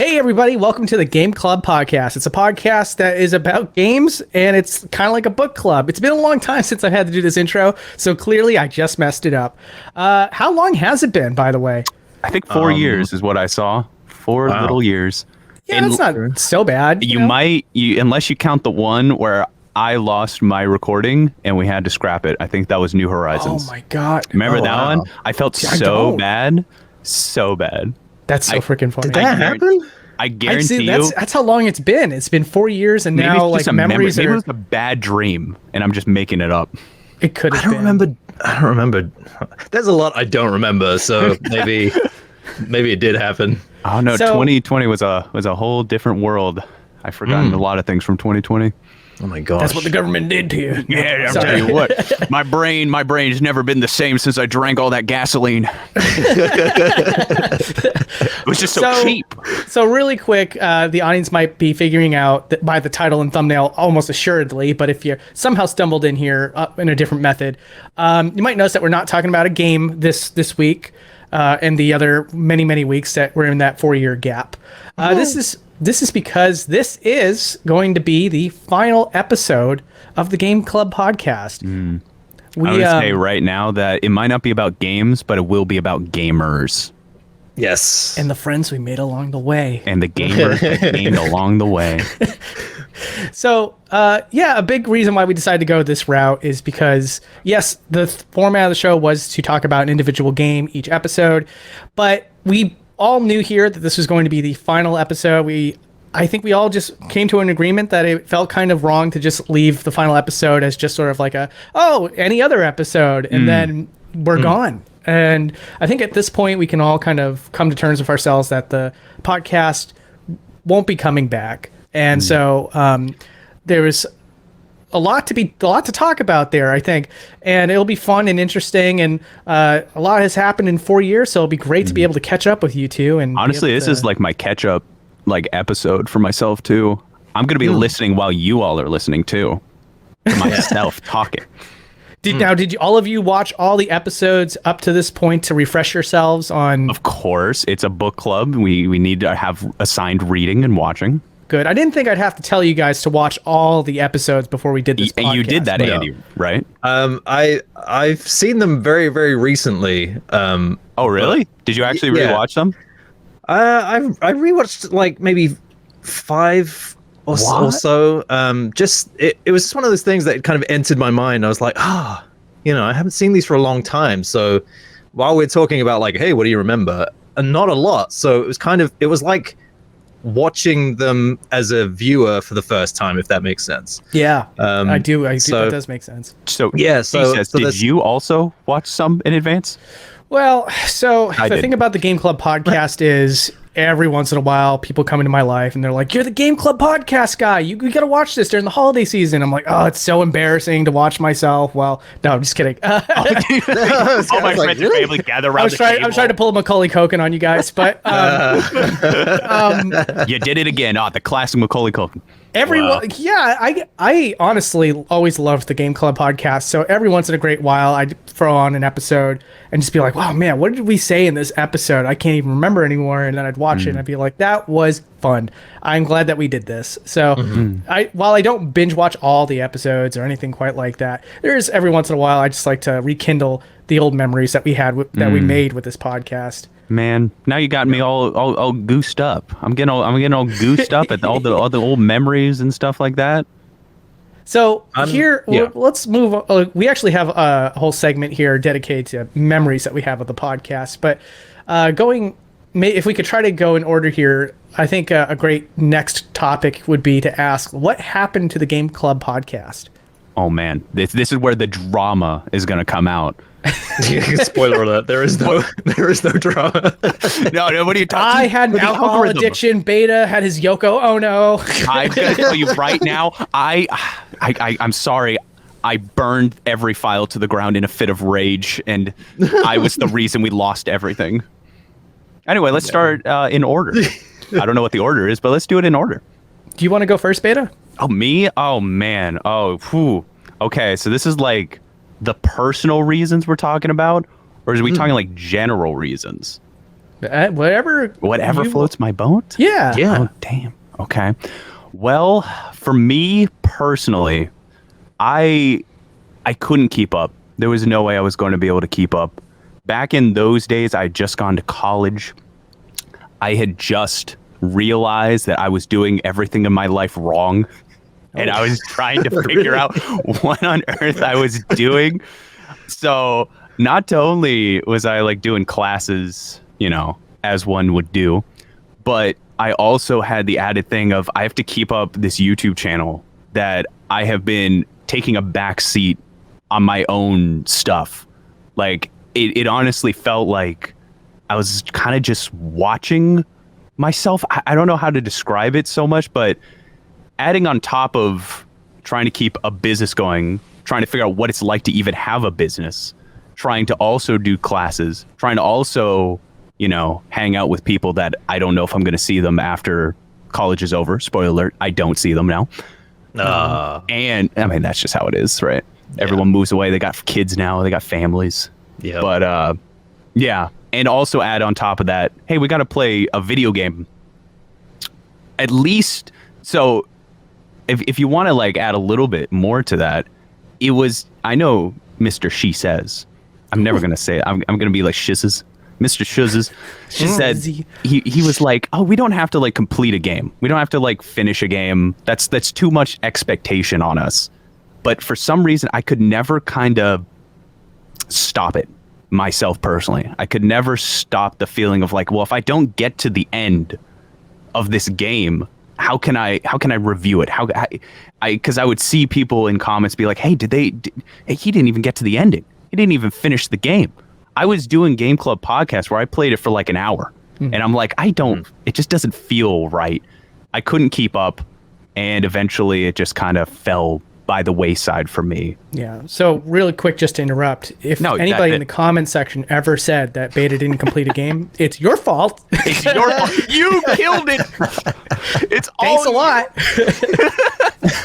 Hey everybody, welcome to the Game Club podcast. It's a podcast that is about games and it's kind of like a book club. It's been a long time since I've had to do this intro, so clearly I just messed it up. How long has it been, by the way? I think 4 years is what I saw. Four little years. Yeah, that's not so bad. You might, unless you count the one where I lost my recording and we had to scrap it. I think that was New Horizons. Oh my god. Remember that one? I felt so bad. So bad. That's so freaking funny. Did that happen? I guarantee you. That's how long it's been. It's been 4 years, and now like memories maybe it was a bad dream, and I'm just making it up. It could have been. I don't remember. There's a lot I don't remember, so maybe it did happen. Oh no, 2020 was a whole different world. I've forgotten a lot of things from 2020. Oh my gosh. That's what the government did to you. Yeah, I'll tell you what. My brain's never been the same since I drank all that gasoline. It was just so cheap. So really quick, the audience might be figuring out that by the title and thumbnail almost assuredly, but if you somehow stumbled in here in a different method, you might notice that we're not talking about a game this week and the other many weeks that we're in that 4-year gap. This is because this is going to be the final episode of the Game Club podcast. I would say right now that it might not be about games, but it will be about gamers. Yes. And the friends we made along the way. And the gamers that gained along the way. So, a big reason why we decided to go this route is because, yes, the format of the show was to talk about an individual game each episode, but we all knew here that this was going to be the final episode. I think we all just came to an agreement that it felt kind of wrong to just leave the final episode as just sort of like any other episode, and then we're gone. And I think at this point we can all kind of come to terms with ourselves that the podcast won't be coming back. And so there is a lot to talk about there, I think, and it'll be fun and interesting, and a lot has happened in 4 years, so it'll be great to be able to catch up with you two. And honestly, this is like my catch up episode for myself too. I'm gonna be listening while you all are listening too, to myself talking. Did you all of you watch all the episodes up to this point to refresh yourselves on? Of course, it's a book club. We need to have assigned reading and watching. Good. I didn't think I'd have to tell you guys to watch all the episodes before we did this podcast. And you did that, Andy, right? I've seen them very, very recently. Oh, really? Did you actually rewatch them? I rewatched like maybe 5 or so. It was just one of those things that kind of entered my mind. I was like, I haven't seen these for a long time. So while we're talking about like, hey, what do you remember? And not a lot. So it was like watching them as a viewer for the first time, if that makes sense. Yeah, I do. That does make sense. So yeah. Did you also watch some in advance? Well, so the thing about the Game Club podcast is every once in a while people come into my life and they're like, "You're the Game Club podcast guy. You got to watch this during the holiday season." I'm like, "Oh, it's so embarrassing to watch myself." Well, no, I'm just kidding. All my friends and family gather around the table. I'm trying to pull a Macaulay Culkin on you guys, but you did it again. The classic Macaulay Culkin. I honestly always loved the Game Club podcast. So every once in a great while, I'd throw on an episode and just be like, "Wow, man, what did we say in this episode? I can't even remember anymore." And then I'd watch it and I'd be like, "That was fun. I'm glad that we did this." So while I don't binge watch all the episodes or anything quite like that, there's every once in a while I just like to rekindle the old memories that we had that we made with this podcast. Man, now you got me all goosed up. I'm getting all goosed up at all the old memories and stuff like that. So let's move on. We actually have a whole segment here dedicated to memories that we have of the podcast. But if we could try to go in order here, I think a great next topic would be to ask, what happened to the Game Club podcast? Oh man, this is where the drama is going to come out. Spoiler alert, there is no drama. No, what are you talking? I had an alcohol addiction. Beta had his Yoko Ono. I'm gonna tell you right now, I'm sorry, I burned every file to the ground in a fit of rage, and I was the reason we lost everything. Anyway, let's start in order. I don't know what the order is, but let's do it in order. Do you want to go first, Beta? Oh, me? Oh man. Okay, so this is like the personal reasons we're talking about, or is we talking like general reasons? Whatever you- floats my boat. Yeah. Yeah. Oh, damn. Okay. Well, for me personally, I couldn't keep up. There was no way I was going to be able to keep up. Back in those days, I had just gone to college. I had just realized that I was doing everything in my life wrong. And I was trying to figure out what on earth I was doing. So not only was I like doing classes, as one would do, but I also had the added thing of I have to keep up this YouTube channel that I have been taking a back seat on my own stuff. Like it honestly felt like I was kind of just watching myself. I don't know how to describe it so much, but adding on top of trying to keep a business going, trying to figure out what it's like to even have a business, trying to also do classes, trying to also, hang out with people that I don't know if I'm going to see them after college is over. Spoiler alert, I don't see them now. And I mean, that's just how it is, right? Yeah. Everyone moves away. They got kids now. They got families. Yeah. But yeah. And also add on top of that, hey, we got to play a video game. At least, so if you want to like add a little bit more to that, it was, I know Mr. Shesez. I'm never going to say it. I'm going to be like Shesez. Mr. Shesez. She said he was like, oh, we don't have to like complete a game. We don't have to like finish a game. That's too much expectation on us. But for some reason, I could never kind of stop it myself personally. I could never stop the feeling of like, well, if I don't get to the end of this game, how can I review it? Because I would see people in comments be like, hey, hey, he didn't even get to the ending. He didn't even finish the game. I was doing Game Club podcast where I played it for like an hour, and I'm like, it just doesn't feel right. I couldn't keep up, and eventually it just kind of fell by the wayside for me. Yeah. So really quick, just to interrupt, if anybody in the comment section ever said that Beta didn't complete a game, it's your fault. It's your fault. You killed it. It's Thanks a lot.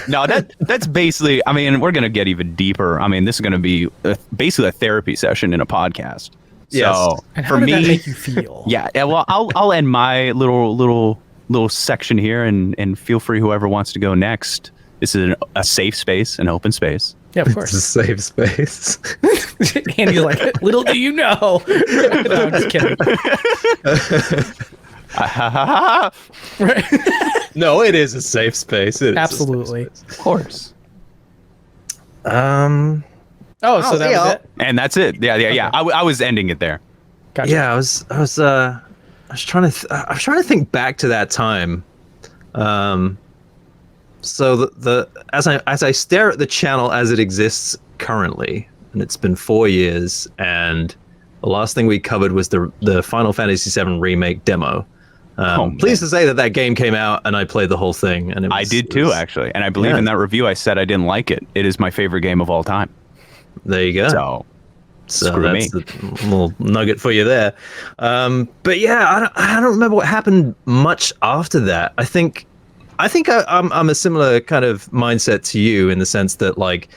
No, that's basically, I mean, we're going to get even deeper. I mean, this is going to be basically a therapy session in a podcast. Yes. So and for how did me, that make you feel? Yeah. Well, I'll end my little section here, and feel free whoever wants to go next. This is a safe space, an open space. Yeah, of course. It's a safe space. Andy's like, little do you know. No, I'm just kidding. Right. No, it is a safe space. It is Absolutely. a safe space. Of course. So that was it? And that's it. Yeah. I was ending it there. Gotcha. Yeah, I was trying to think back to that time. So as I stare at the channel as it exists currently, and it's been 4 years, and the last thing we covered was the Final Fantasy VII remake demo. Pleased to say that game came out and I played the whole thing, and I did too, actually. And I believe in that review I said I didn't like it. It is my favorite game of all time. There you go. So that's a little nugget for you there. But yeah, I don't remember what happened much after that. I think I'm a similar kind of mindset to you in the sense that like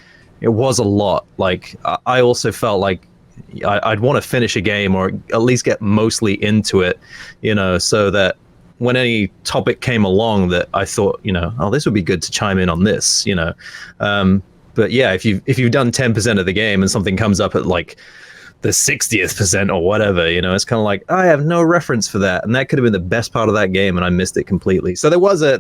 it was a lot. Like I also felt like I'd want to finish a game or at least get mostly into it, so that when any topic came along that I thought, oh, this would be good to chime in on this, But yeah, if you've done 10% of the game and something comes up at like the 60th percent or whatever, it's kind of like, I have no reference for that, and that could have been the best part of that game, and I missed it completely. So there was a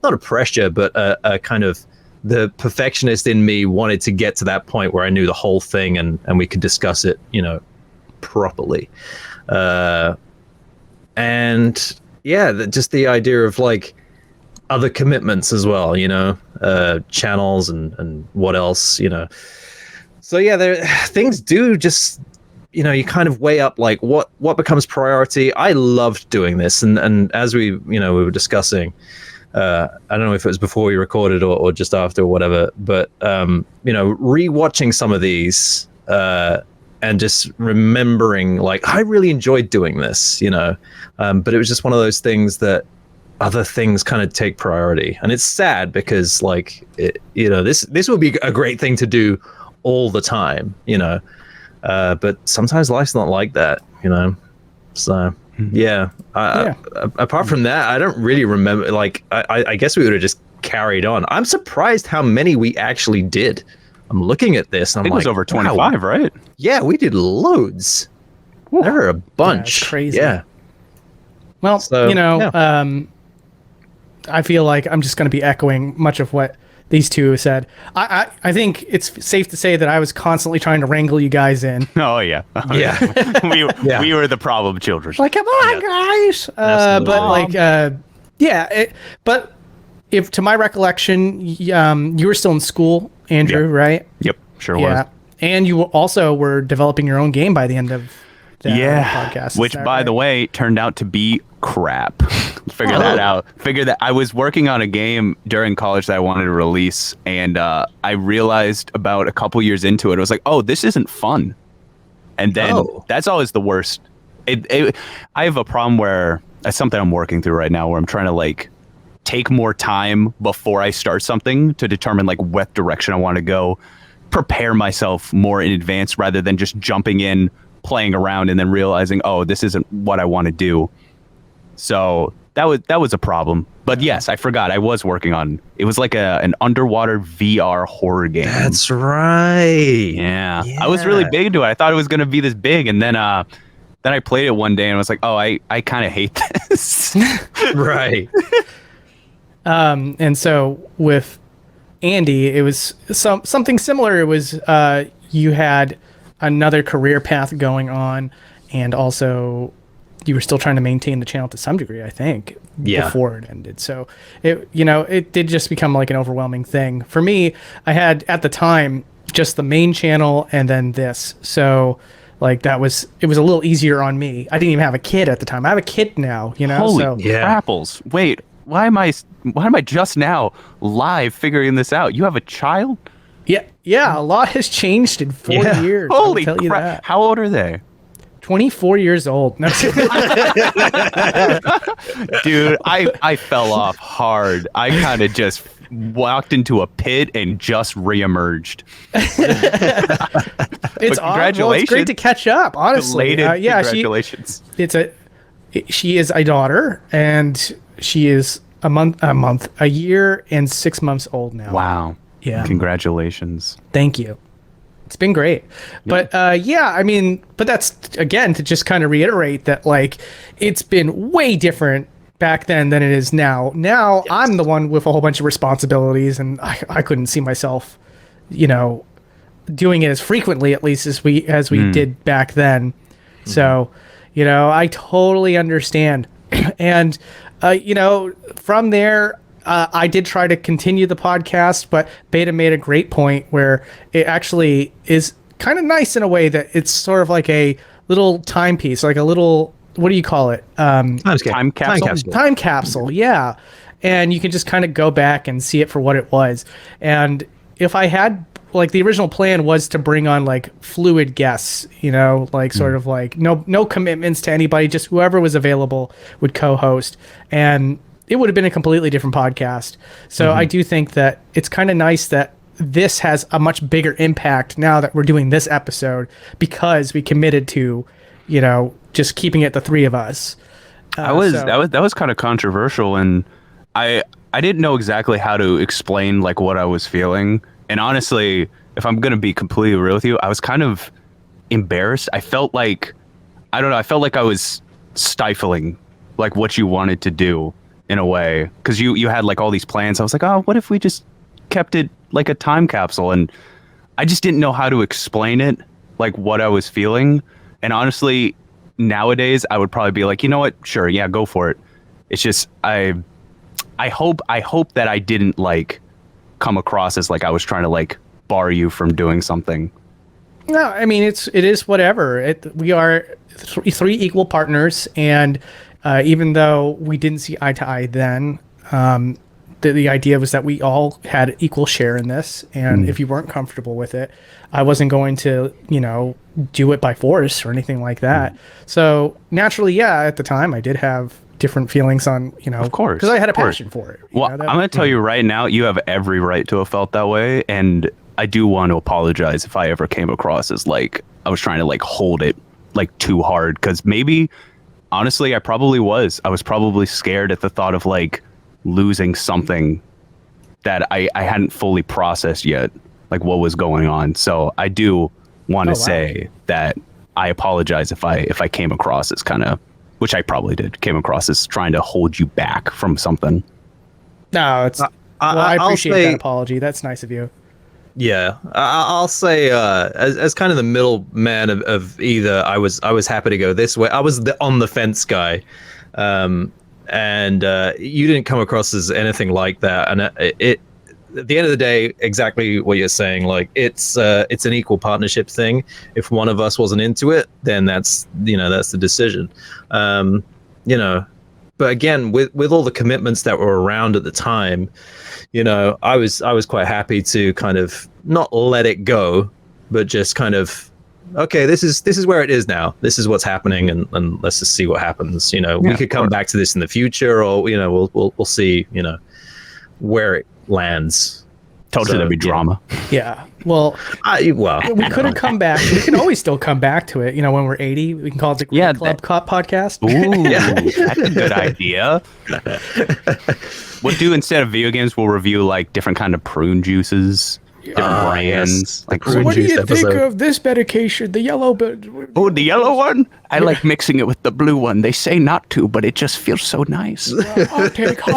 not a pressure, but a kind of, the perfectionist in me wanted to get to that point where I knew the whole thing and we could discuss it, properly. And yeah, just the idea of like other commitments as well, channels and what else, So yeah, things do just, you kind of weigh up like what becomes priority. I loved doing this, and as we were discussing, I don't know if it was before we recorded or just after or whatever, but rewatching some of these and just remembering like I really enjoyed doing this, but it was just one of those things that other things kind of take priority, and it's sad because like this would be a great thing to do all the time, but sometimes life's not like that, so Yeah. Apart from that, I don't really remember. Like, I guess we would have just carried on. I'm surprised how many we actually did. I'm looking at this. And I think I'm it was like, over 25, right? Yeah, we did loads. There were a bunch. it's crazy. Yeah. Well, So, I feel like I'm just going to be echoing much of what these two said. I think it's safe to say that I was constantly trying to wrangle you guys in. Oh yeah, Yeah. we were the problem children. Like, come on, guys. But but if to my recollection, you were still in school, Andrew, right? Yep, sure was. And you also were developing your own game by the end of the podcast. Which, by the way, turned out to be crap. Figure that out. I was working on a game during college that I wanted to release, and I realized about a couple years into it, I was like, oh, this isn't fun. And then that's always the worst. I have a problem where that's something I'm working through right now, where I'm trying to like take more time before I start something to determine like what direction I want to go, prepare myself more in advance rather than just jumping in, playing around, and then realizing, oh, this isn't what I want to do. So that was a problem. But yes, I forgot. I was working on it. Was like an underwater VR horror game. That's right. Yeah. I was really big into it. I thought it was going to be this big, and then I played it one day and was like, oh, I kind of hate this. Right. And so with Andy, it was something similar. It was you had another career path going on, and also you were still trying to maintain the channel to some degree, I think, before it ended. So it did just become like an overwhelming thing. For me, I had at the time just the main channel and then this. So like it was a little easier on me. I didn't even have a kid at the time. I have a kid now, Holy so crapples. Wait, why am I just now live figuring this out? You have a child? Yeah, a lot has changed in 4 years. Holy I'll tell you crap. that. How old are they? 24 years old. No. Dude, I fell off hard. I kind of just walked into a pit and just reemerged. It's congratulations. Well, it's great to catch up, honestly. Congratulations. She is a daughter, and she is a year and 6 months old now. Wow. Yeah. Congratulations. Thank you. It's been great. But but that's, again, to just kind of reiterate that, like, it's been way different back then than it is now. Now I'm the one with a whole bunch of responsibilities, and I couldn't see myself, doing it as frequently, at least as we did back then. So, I totally understand. And, from there, I did try to continue the podcast, but Beta made a great point where it actually is kind of nice in a way that it's sort of like a little timepiece, like a little, what do you call it? Time capsule. Time capsule, yeah. And you can just kind of go back and see it for what it was. And if I had, like, the original plan was to bring on like fluid guests, sort of like no commitments to anybody, just whoever was available would co-host. And it would have been a completely different podcast. So I do think that it's kind of nice that this has a much bigger impact now that we're doing this episode, because we committed to, just keeping it the three of us. That was kind of controversial, and I didn't know exactly how to explain like what I was feeling. And honestly, if I'm gonna be completely real with you, I was kind of embarrassed. I felt like I was stifling like what you wanted to do, in a way, because you had like all these plans. I was like, oh, what if we just kept it like a time capsule? And I just didn't know how to explain it, like what I was feeling. And honestly, nowadays I would probably be like, you know what, sure, yeah, go for it. It's just I hope that I didn't like come across as like I was trying to like bar you from doing something. No, I mean, it is whatever. We are three equal partners, and even though we didn't see eye to eye then, the idea was that we all had equal share in this. And if you weren't comfortable with it, I wasn't going to, do it by force or anything like that. So naturally, at the time I did have different feelings on, of course, because I had a passion for it. Well, I'm going to tell you right now, you have every right to have felt that way. And I do want to apologize if I ever came across as like I was trying to like hold it like too hard, because maybe honestly, I probably was. I was probably scared at the thought of like losing something that I hadn't fully processed yet, like what was going on. So I do want to say that I apologize if I came across as kind of, which I probably did, came across as trying to hold you back from something. No, it's. I appreciate that apology. That's nice of you. Yeah, I'll say as kind of the middle man of either, I was happy to go this way. I was the on the fence guy, and you didn't come across as anything like that. And it at the end of the day, exactly what you're saying. Like it's an equal partnership thing. If one of us wasn't into it, then that's the decision. But again, with all the commitments that were around at the time, I was quite happy to kind of not let it go, but just kind of, okay, this is where it is now. This is what's happening, and let's just see what happens. We could come back to this in the future, or we'll see, where it lands. Told you there'd be drama. Yeah. Well, we could have come back. We can always still come back to it. When we're 80, we can call it the Club Cop podcast. Ooh, that's a good idea. We'll do, instead of video games, we'll review like different kind of prune juices, different brands. Like so what do you think of this medication? The yellow, oh, the yellow one. I like mixing it with the blue one. They say not to, but it just feels so nice. Hot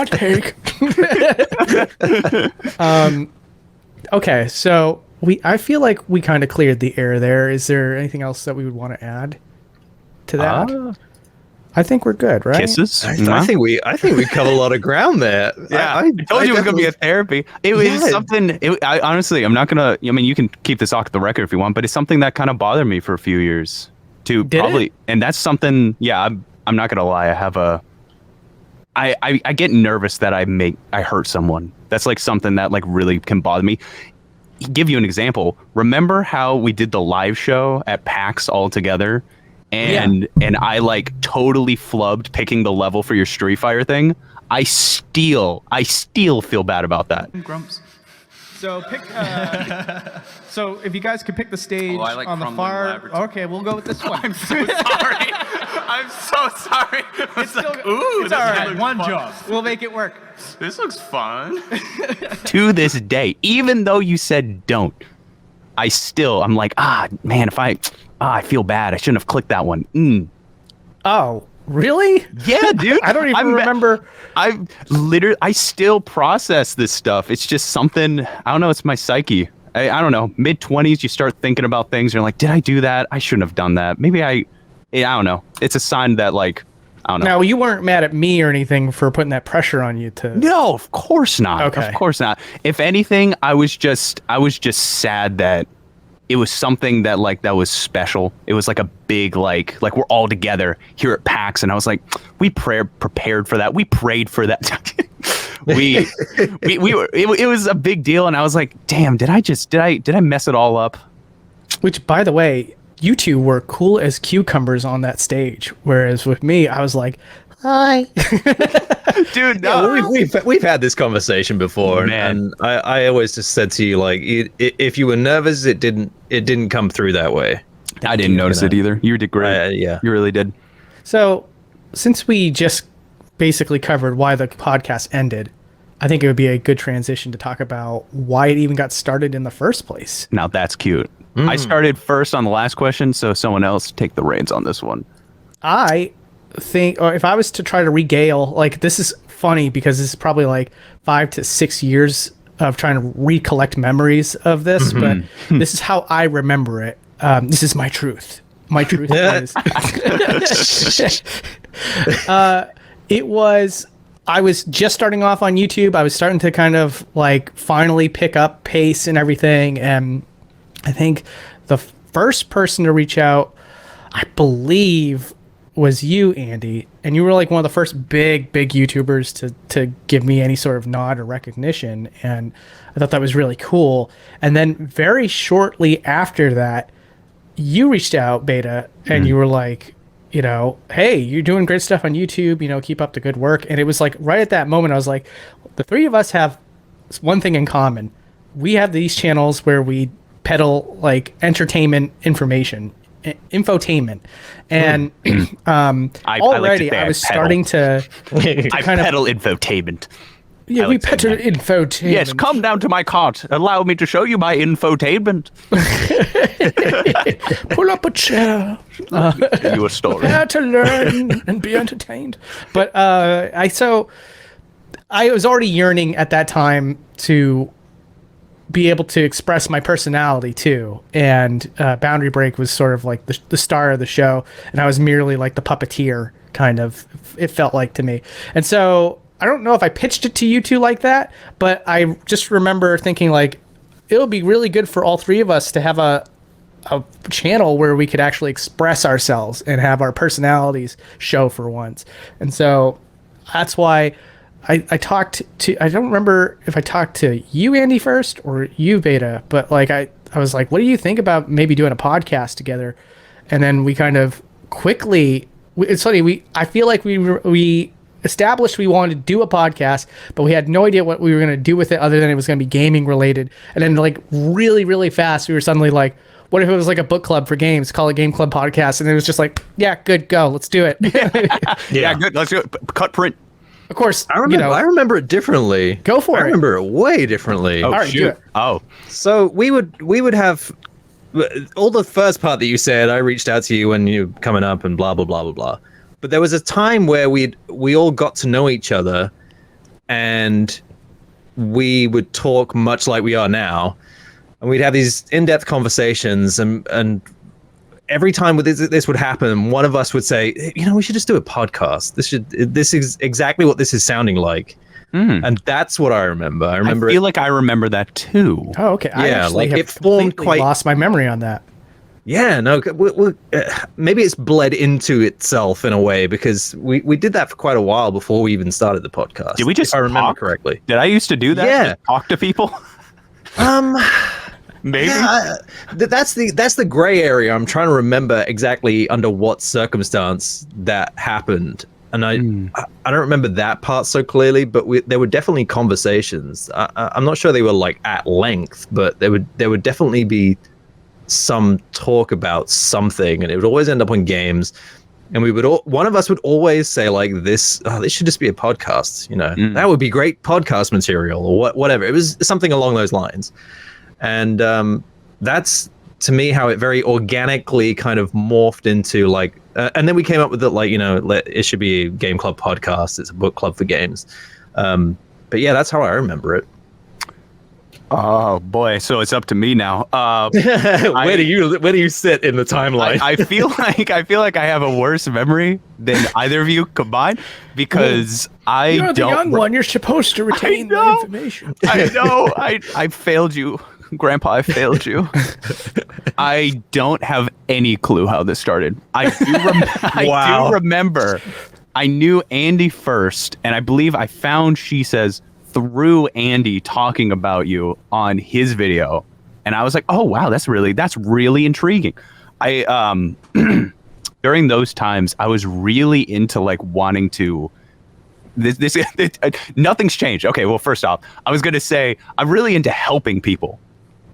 take. Okay, so I feel like we kind of cleared the air there. Is there anything else that we would want to add to that? I think we're good, right? Kisses? I think we covered a lot of ground there. Yeah, I told you it was gonna be a therapy. It was something. I honestly, I'm not gonna. I mean, you can keep this off the record if you want, but it's something that kind of bothered me for a few years. And that's something. Yeah, I'm not gonna lie. I have I get nervous that I hurt someone. That's like something that like really can bother me. Give you an example. Remember how we did the live show at PAX all together, and I like totally flubbed picking the level for your Street Fighter thing? I still feel bad about that. Grumps. So pick. So if you guys could pick the stage on the far. Okay, we'll go with this one. I'm so sorry. I'm so sorry. It's all right. One job. We'll make it work. This looks fun. To this day, even though you said don't, I'm like, man, I feel bad. I shouldn't have clicked that one. Oh, really? Yeah, dude. I don't even remember. I still process this stuff. It's just something, I don't know, it's my psyche. I don't know. Mid-20s, you start thinking about things. You're like, did I do that? I shouldn't have done that. Maybe I don't know. It's a sign that, like, I don't know. Now, you weren't mad at me or anything for putting that pressure on you to... No, of course not. Okay. Of course not. If anything, I was just sad that it was something that was special. It was like a big, like we're all together here at PAX, and I was like, we prepared for that. We prayed for that. we were, it was a big deal, and I was like, damn, did I mess it all up? Which, by the way, you two were cool as cucumbers on that stage, whereas with me, I was like, hi. Dude, no. Yeah, we've had this conversation before, and I always just said to you, like, if you were nervous, it didn't come through that way. I didn't notice it either. You did great. Yeah, you really did. So, since we just basically covered why the podcast ended, I think it would be a good transition to talk about why it even got started in the first place. Now that's cute. I started first on the last question, so someone else take the reins on this one. I think, or if I was to try to regale, like, this is funny because this is probably like 5 to 6 years of trying to recollect memories of this, but this is how I remember it. This is my truth. My truth is I was just starting off on YouTube. I was starting to kind of like finally pick up pace and everything, and I think the first person to reach out, I believe, was you, Andy, and you were like one of the first big YouTubers to give me any sort of nod or recognition, and I thought that was really cool. And then very shortly after that, you reached out, Beta, and you were like, hey, you're doing great stuff on YouTube, keep up the good work. And it was like right at that moment, I was like, the three of us have one thing in common. We have these channels where we peddle like entertainment information, infotainment, and like already to say I was pedal. starting to I kind of- pedal infotainment. yeah, I we like saying peddle that. infotainment. Yes, come down to my cart. Allow me to show you my infotainment. Pull up a chair. Tell you a story. Prepare to learn and be entertained. But I was already yearning at that time to be able to express my personality too, and Boundary Break was sort of like the star of the show, and I was merely like the puppeteer, kind of, it felt like to me. And so I don't know if I pitched it to you two like that, but I just remember thinking like it would be really good for all three of us to have a channel where we could actually express ourselves and have our personalities show for once. And so that's why I talked to, I don't remember if I talked to you, Andy, first, or you, Beta, but like I was like, what do you think about maybe doing a podcast together? And then we kind of quickly, it's funny, I feel like we established we wanted to do a podcast, but we had no idea what we were going to do with it other than it was going to be gaming related. And then like really, really fast, we were suddenly like, what if it was like a book club for games, call it Game Club Podcast? And it was just like, yeah, good, go, let's do it. Yeah, good. Let's do it. Cut print. Of course, I remember it differently. Go for it. I remember it way differently. Oh, All right, do shoot. it. Oh. So we would have all the first part that you said. I reached out to you when you were coming up and blah blah blah blah blah. But there was a time where we all got to know each other, and we would talk much like we are now, and we'd have these in-depth conversations. And every time this would happen, one of us would say, "You know, we should just do a podcast. This is exactly what this is sounding like." And that's what I remember. I feel like I remember that too. Oh, okay. I Yeah, actually like, have it formed completely lost my memory on that. Yeah, no, maybe it's bled into itself in a way, because we did that for quite a while before we even started the podcast. Did we just if I remember talk? correctly? Did I used to do that? Yeah. Just talk to people? Maybe. Yeah, that's the gray area. I'm trying to remember exactly under what circumstance that happened, and I don't remember that part so clearly. But there were definitely conversations. I'm not sure they were like at length, but there would definitely be some talk about something, and it would always end up on games. And one of us would always say like this should just be a podcast, you know, that would be great podcast material, or whatever. It was something along those lines. And that's to me how it very organically kind of morphed into like, and then we came up with it like, you know, it should be a Game Club podcast. It's a book club for games. But yeah, that's how I remember it. Oh boy, so it's up to me now. Where do you sit in the timeline? I feel like I have a worse memory than either of you combined, because You're the young one. You're supposed to retain the information. I know. I failed you, Grandpa. I failed you. I don't have any clue how this started. I do remember. I knew Andy first, and I believe I found Shesez through Andy talking about you on his video, and I was like, oh wow, that's really intriguing. I during those times I was really into like wanting to this nothing's changed. Okay, well, first off, I was gonna say I'm really into helping people,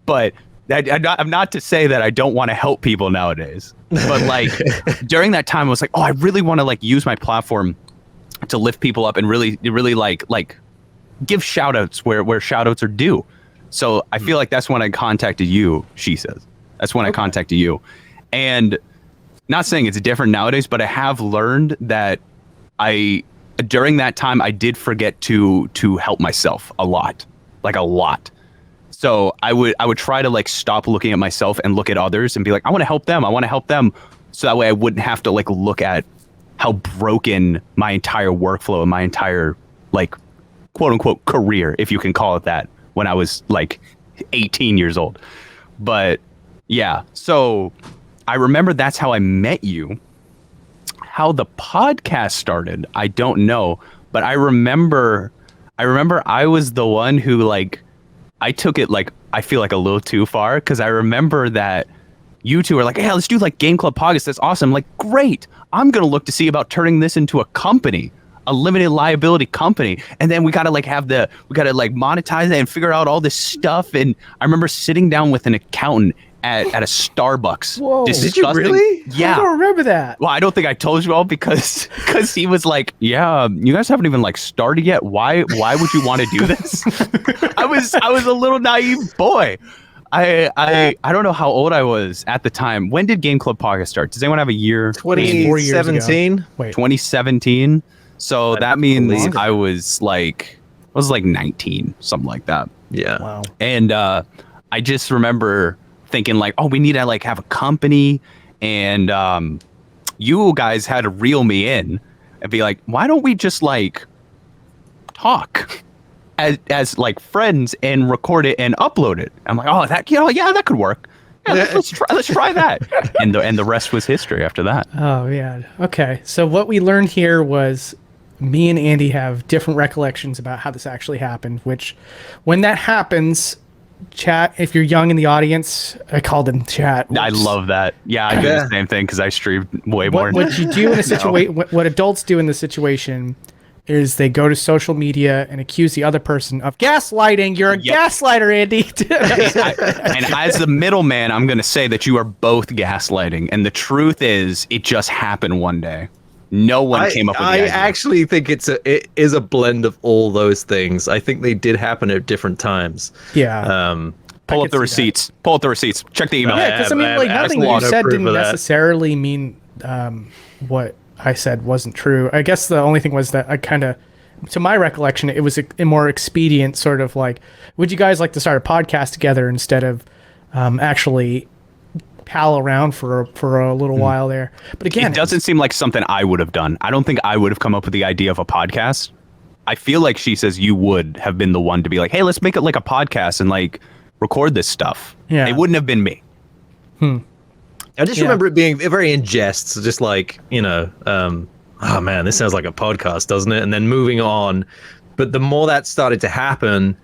but I'm not to say that I don't want to help people nowadays, but like during that time I was like, oh, I really want to like use my platform to lift people up and really like give shout outs where shout outs are due. So I feel like that's when I contacted you, Shesez. That's when I contacted you. And not saying it's different nowadays, but I have learned that during that time I did forget to help myself a lot. So I would try to like stop looking at myself and look at others and be like, I want to help them. So that way I wouldn't have to like look at how broken my entire workflow and my entire like quote unquote career, if you can call it that, when I was like 18 years old. But yeah, so I remember that's how I met you. How the podcast started, I don't know, but I remember I was the one who like, I took it like, I feel like a little too far, because I remember that you two are like, hey, let's do like Game Club Podcast. That's awesome. Like, great. I'm going to look to see about turning this into a company, a limited liability company. And then we got to like monetize it and figure out all this stuff. And I remember sitting down with an accountant at a Starbucks. Whoa. Did you really? Yeah. I don't remember that. Well, I don't think I told you all because he was like, "Yeah, you guys haven't even like started yet. Why would you want to do this?" I was a little naive boy. I don't know how old I was at the time. When did Game Club Podcast start? Does anyone have a year? 2017. Wait. 2017. So that means believe. I was like 19, something like that. Yeah. Wow. And I just remember thinking like, oh, we need to like have a company, and you guys had to reel me in and be like, why don't we just like talk as like friends and record it and upload it? I'm like, oh, that that could work. Yeah, let's try that. And the rest was history after that. Oh, yeah. Okay. So what we learned here was me and Andy have different recollections about how this actually happened, which when that happens, chat, if you're young in the audience, I called in chat. I love that. Yeah, I do the same thing because I streamed way more. What you do in a situation, what adults do in this situation is they go to social media and accuse the other person of gaslighting. You're a gaslighter, Andy. And as the middleman, I'm going to say that you are both gaslighting. And the truth is, it just happened one day. No one came up with the idea. I actually think it is a blend of all those things. I think they did happen at different times. Yeah. Pull up the receipts. Pull up the receipts. Check the email. Yeah, because I mean, like nothing you said didn't necessarily mean what I said wasn't true. I guess the only thing was that I kind of, to my recollection, it was a more expedient sort of like, would you guys like to start a podcast together instead of actually pal around for a little while there? But again, it doesn't seem like something I would have done. I don't think I would have come up with the idea of a podcast. I feel like she says you would have been the one to be like, hey, let's make it like a podcast and like record this stuff. Yeah. It wouldn't have been me. I just remember it being very in jest, so just like, oh man, this sounds like a podcast, doesn't it? And then moving on. But the more that started to happen,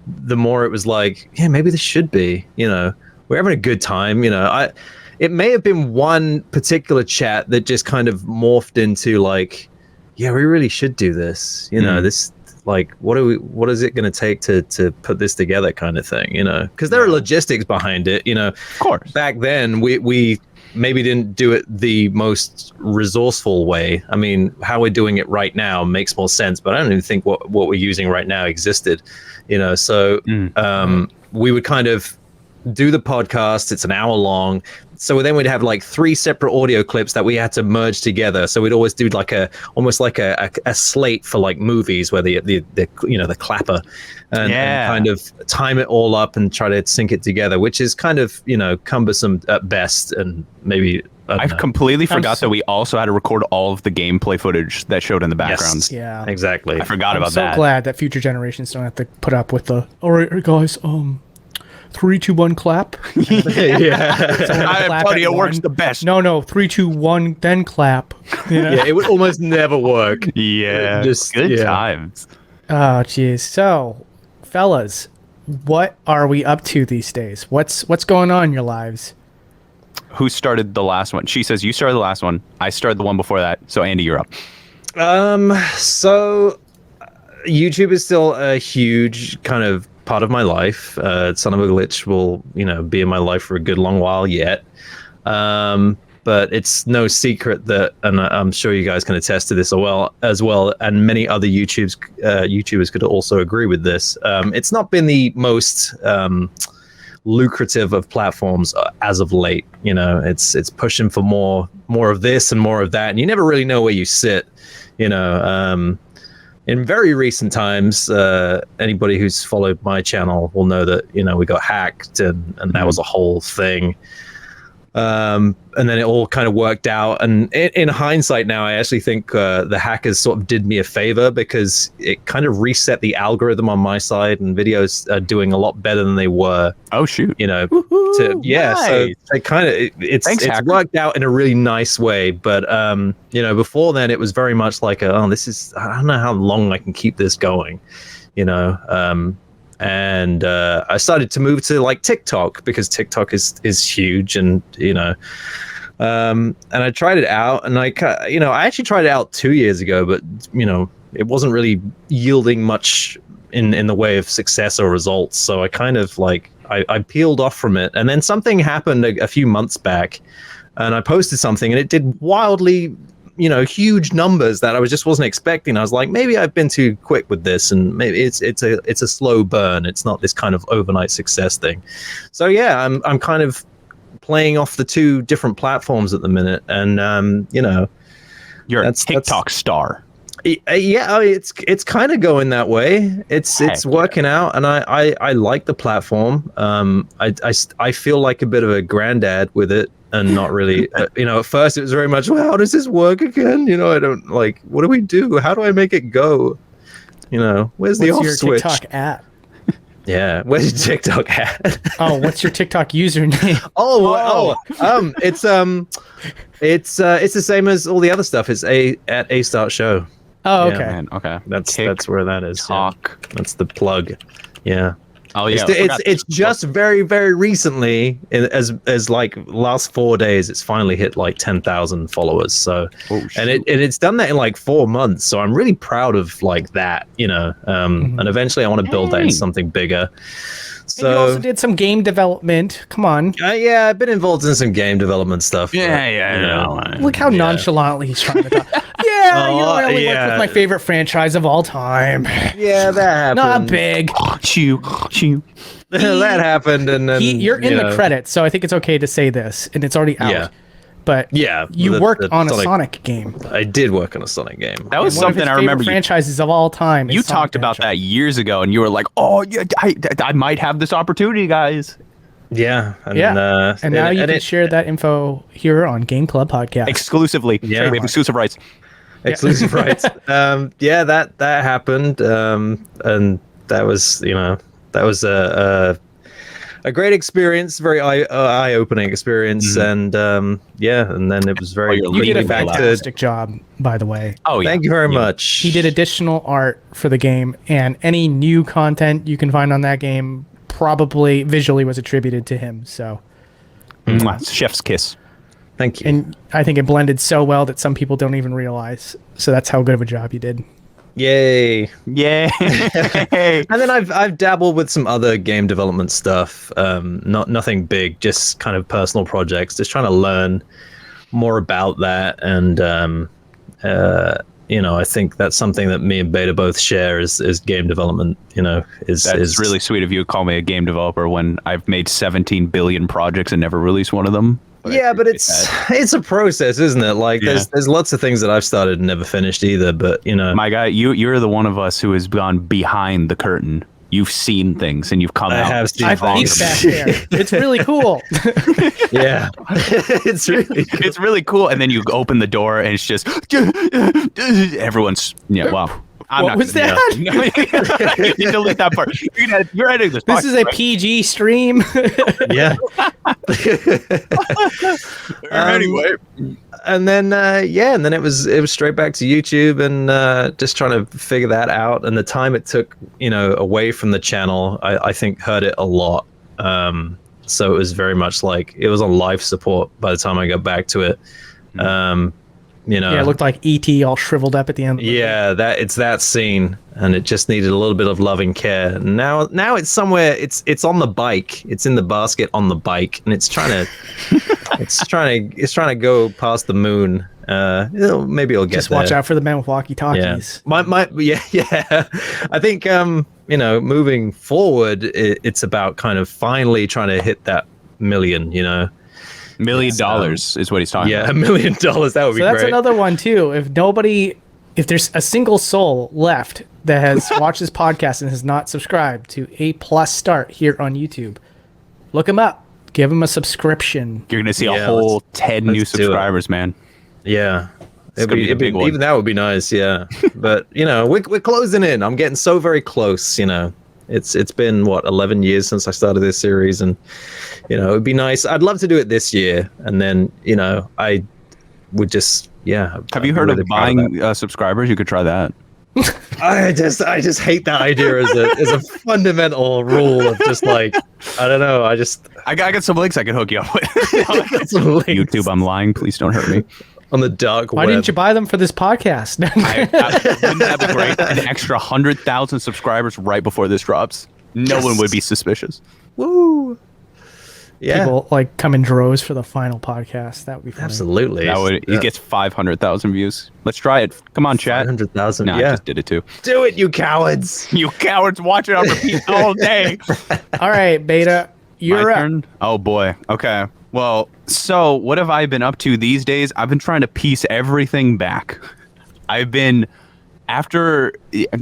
the more it was like, yeah, maybe this should be, we're having a good time. It may have been one particular chat that just kind of morphed into like, yeah, we really should do this. This, like, what is it going to take to put this together, kind of thing. Because there are logistics behind it. Of course. Back then, we maybe didn't do it the most resourceful way. I mean, how we're doing it right now makes more sense, but I don't even think what we're using right now existed. So we would kind of do the podcast. It's an hour long. So then we'd have like 3 separate audio clips that we had to merge together. So we'd always do like almost like a slate for like movies where the clapper and kind of time it all up and try to sync it together, which is kind of, cumbersome at best. And maybe I've completely forgot that we also had to record all of the gameplay footage that showed in the background. Yes, yeah, exactly. I forgot about that. I'm so glad that future generations don't have to put up with the, all right, guys, 3, 2, 1, clap. I buddy, it works the best. No, 3, 2, 1, then clap. Yeah, it would almost never work. Yeah, just good times. Oh, geez. So, fellas, what are we up to these days? What's going on in your lives? Who started the last one? She says you started the last one. I started the one before that. So Andy, you're up. So YouTube is still a huge kind of part of my life. Son of a Glitch will, be in my life for a good long while yet. But it's no secret that, and I'm sure you guys can attest to this as well, and many other YouTubers could also agree with this. It's not been the most lucrative of platforms as of late. It's pushing for more of this and more of that, and you never really know where you sit. In very recent times, anybody who's followed my channel will know that, we got hacked and that was a whole thing. And then it all kind of worked out. And in hindsight now, I actually think the hackers sort of did me a favor because it kind of reset the algorithm on my side and videos are doing a lot better than they were. Oh, shoot. Nice. So it kind of, it's worked out in a really nice way. But, before then it was very much like, I don't know how long I can keep this going, and I started to move to like TikTok because TikTok is huge, and and I tried it out, and I actually tried it out 2 years ago, but it wasn't really yielding much in the way of success or results. So I kind of like I peeled off from it, and then something happened a few months back, and I posted something, and it did wildly, huge numbers that I wasn't expecting. I was like, maybe I've been too quick with this, and maybe it's a slow burn. It's not this kind of overnight success thing. So yeah, I'm kind of playing off the two different platforms at the minute, and you're a TikTok star. Yeah, it's kind of going that way. It's working out, and I like the platform. I feel like a bit of a granddad with it, and not really. At first it was very much, well, how does this work again? I don't like. What do we do? How do I make it go? Where's the off your switch? TikTok at? Yeah, where's your TikTok at? Oh, what's your TikTok username? It's the same as all the other stuff. It's at a+start show. Oh, okay. Man, okay. That's where that is. Talk. Yeah. That's the plug. Yeah. Oh yeah. It's just very, very recently, as like last 4 days, it's finally hit like 10,000 followers. So, and it's done that in like 4 months. So I'm really proud of like that, and eventually I want to build that into something bigger. So and you also did some game development. Come on. Yeah, I've been involved in some game development stuff. Yeah. Look how nonchalantly he's trying to talk. Yeah, I only worked with my favorite franchise of all time. Yeah, that happened. Not big. That happened, and then you're in the credits, so I think it's okay to say this, and it's already out. Yeah. But you worked on a Sonic game. I did work on a Sonic game. That was something I remember. Franchises of all time. You talked about that years ago, and you were like, "Oh yeah, I might have this opportunity, guys." Yeah, and now you can share that info here on Game Club Podcast exclusively. Yeah, we have exclusive rights. Exclusive rights. That happened, and that was a great experience, very eye-opening experience, and and then it was very. You did a fantastic job, by the way. Oh yeah, thank you very much. He did additional art for the game, and any new content you can find on that game probably visually was attributed to him. So, chef's kiss. Thank you. And I think it blended so well that some people don't even realize. So that's how good of a job you did. Yay. And then I've dabbled with some other game development stuff. Nothing big, just kind of personal projects, just trying to learn more about that. And I think that's something that me and Beta both share is game development. That's really sweet of you to call me a game developer when I've made 17 billion projects and never released one of them. But it's a process, isn't it? Like there's lots of things that I've started and never finished either. But my guy, you're the one of us who has gone behind the curtain. You've seen things and you've come out. I've peeked back there. It's really cool. Yeah, it's really cool. And then you open the door and it's just everyone's wow. What was that? You delete that part. You're editing this. This is a PG stream. Yeah. Anyway, and then it was straight back to YouTube and just trying to figure that out. And the time it took, away from the channel, I think hurt it a lot. So it was very much like it was on life support by the time I got back to it. It looked like E.T. all shriveled up at the end. It's that scene, and it just needed a little bit of loving care. Now it's somewhere. It's on the bike. It's in the basket on the bike, and it's trying to go past the moon. Maybe it'll get just watch out for the man with walkie-talkies. Yeah. I think moving forward, it's about kind of finally trying to hit that million. $1 million is what he's talking about. Yeah, $1 million. That would be great. So that's another one too. If there's a single soul left that has watched this podcast and has not subscribed to a+start here on YouTube, look him up. Give him a subscription. You're gonna see a whole 10 new subscribers, man. Yeah. Even that would be nice, yeah. But we're closing in. I'm getting so very close. It's been 11 years since I started this series, and it would be nice. I'd love to do it this year, and then I would just Have you heard of buying subscribers? You could try that. I just hate that idea as a fundamental rule of just like I don't know. I got some links I can hook you up with. YouTube, I'm lying. Please don't hurt me. On the dark web. Why didn't you buy them for this podcast? Wouldn't that be great? An extra 100,000 subscribers right before this drops. No one would be suspicious. Woo! Yeah, People like come in droves for the final podcast. That would be funny. absolutely. He gets 500,000 views. Let's try it. Come on, chat. 500,000. No, I Yeah, just did it too. do it, you cowards! You cowards, watch it on repeat all day. All right, Beta, you're My up. turn? Oh boy. Okay. Well, so what have I been up to these days? I've been trying to piece everything back. I've been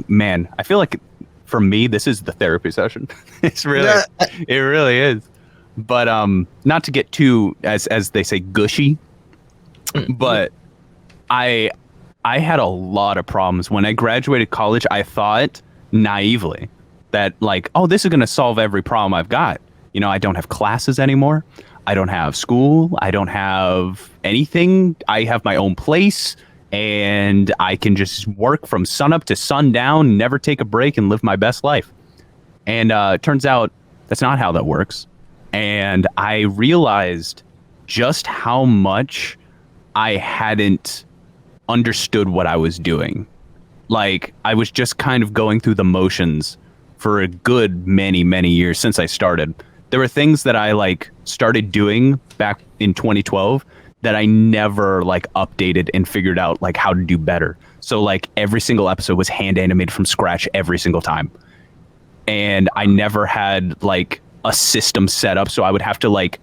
man, I feel like for me this is the therapy session. It really is. But not to get too as they say gushy, but I had a lot of problems when I graduated college. I thought naively that like, oh, this is going to solve every problem I've got. You know, I don't have classes anymore. I don't have school. I don't have anything. I have my own place and I can just work from sunup to sundown, never take a break and live my best life. And it turns out that's not how that works. And I realized just how much I hadn't understood what I was doing. Like, I was just kind of going through the motions for a good many, many years since I started. There were things that I like started doing back in 2012 that I never like updated and figured out like how to do better. So like every single episode was hand animated from scratch every single time. And I never had like a system set up, so I would have to like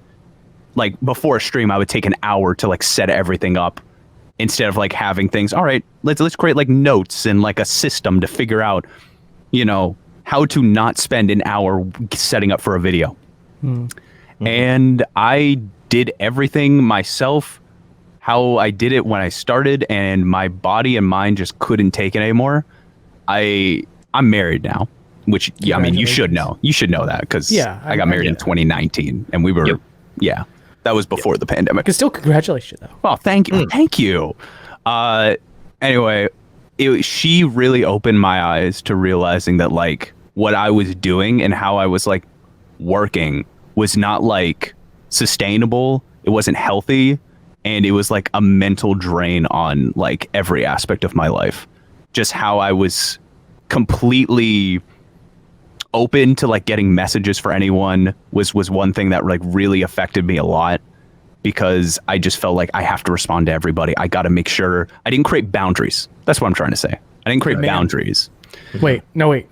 before a stream I would take an hour to like set everything up instead of like having things, all right, let's create like notes and like a system to figure out, you know, how to not spend an hour setting up for a video. And I did everything myself how I did it when I started, and my body and mind just couldn't take it anymore. I'm married now. Which, yeah, I mean, you should know. You should know that because I got married in 2019 and we were, that was before the pandemic. Still, congratulations, though. Well, thank you. Thank you. Anyway, she really opened my eyes to realizing that, like, what I was doing and how I was, like, working was not, like, sustainable. It wasn't healthy. And it was, like, a mental drain on, like, every aspect of my life. Just how I was completely open to like getting messages for anyone was one thing that like really affected me a lot, because I just felt like I have to respond to everybody. I got to make sure I didn't create boundaries. That's what I'm trying to say. I didn't create boundaries. Wait,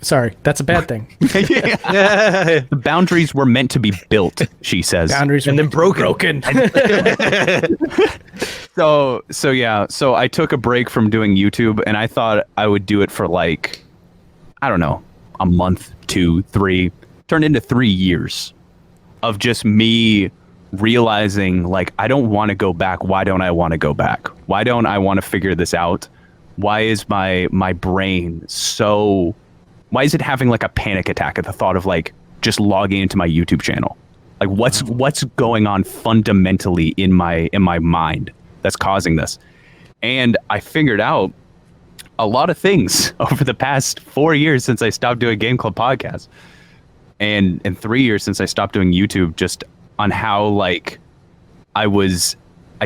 sorry. That's a bad thing. The boundaries were meant to be built, she says. Boundaries and then broken. So I took a break from doing YouTube and I thought I would do it for like, I don't know, a month, 2, 3, turned into 3 years of just me realizing like, I don't want to go back. Why don't I want to go back? Why don't I want to figure this out? Why is my brain so, why is it having like a panic attack at the thought of like just logging into my YouTube channel? Like what's going on fundamentally in my mind that's causing this? And I figured out a lot of things over the past 4 years since I stopped doing Game Club podcasts, and 3 years since I stopped doing YouTube, just on how like I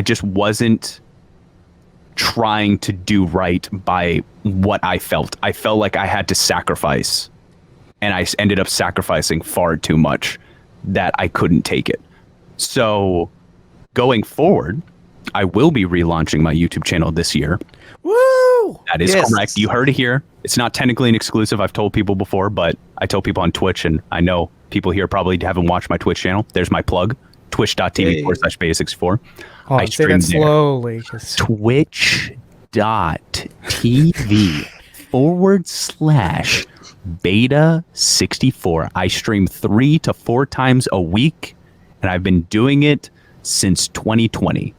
just wasn't trying to do right by what I felt. I felt like I had to sacrifice, and I ended up sacrificing far too much that I couldn't take it. So going forward, I will be relaunching my YouTube channel this year. Woo! That is correct. You heard it here. It's not technically an exclusive. I've told people before, but I tell people on Twitch, and I know people here probably haven't watched my Twitch channel. There's my plug, twitch.tv/beta64. I stream say that slowly. Twitch.tv/beta64. I stream 3 to 4 times a week, and I've been doing it since 2020.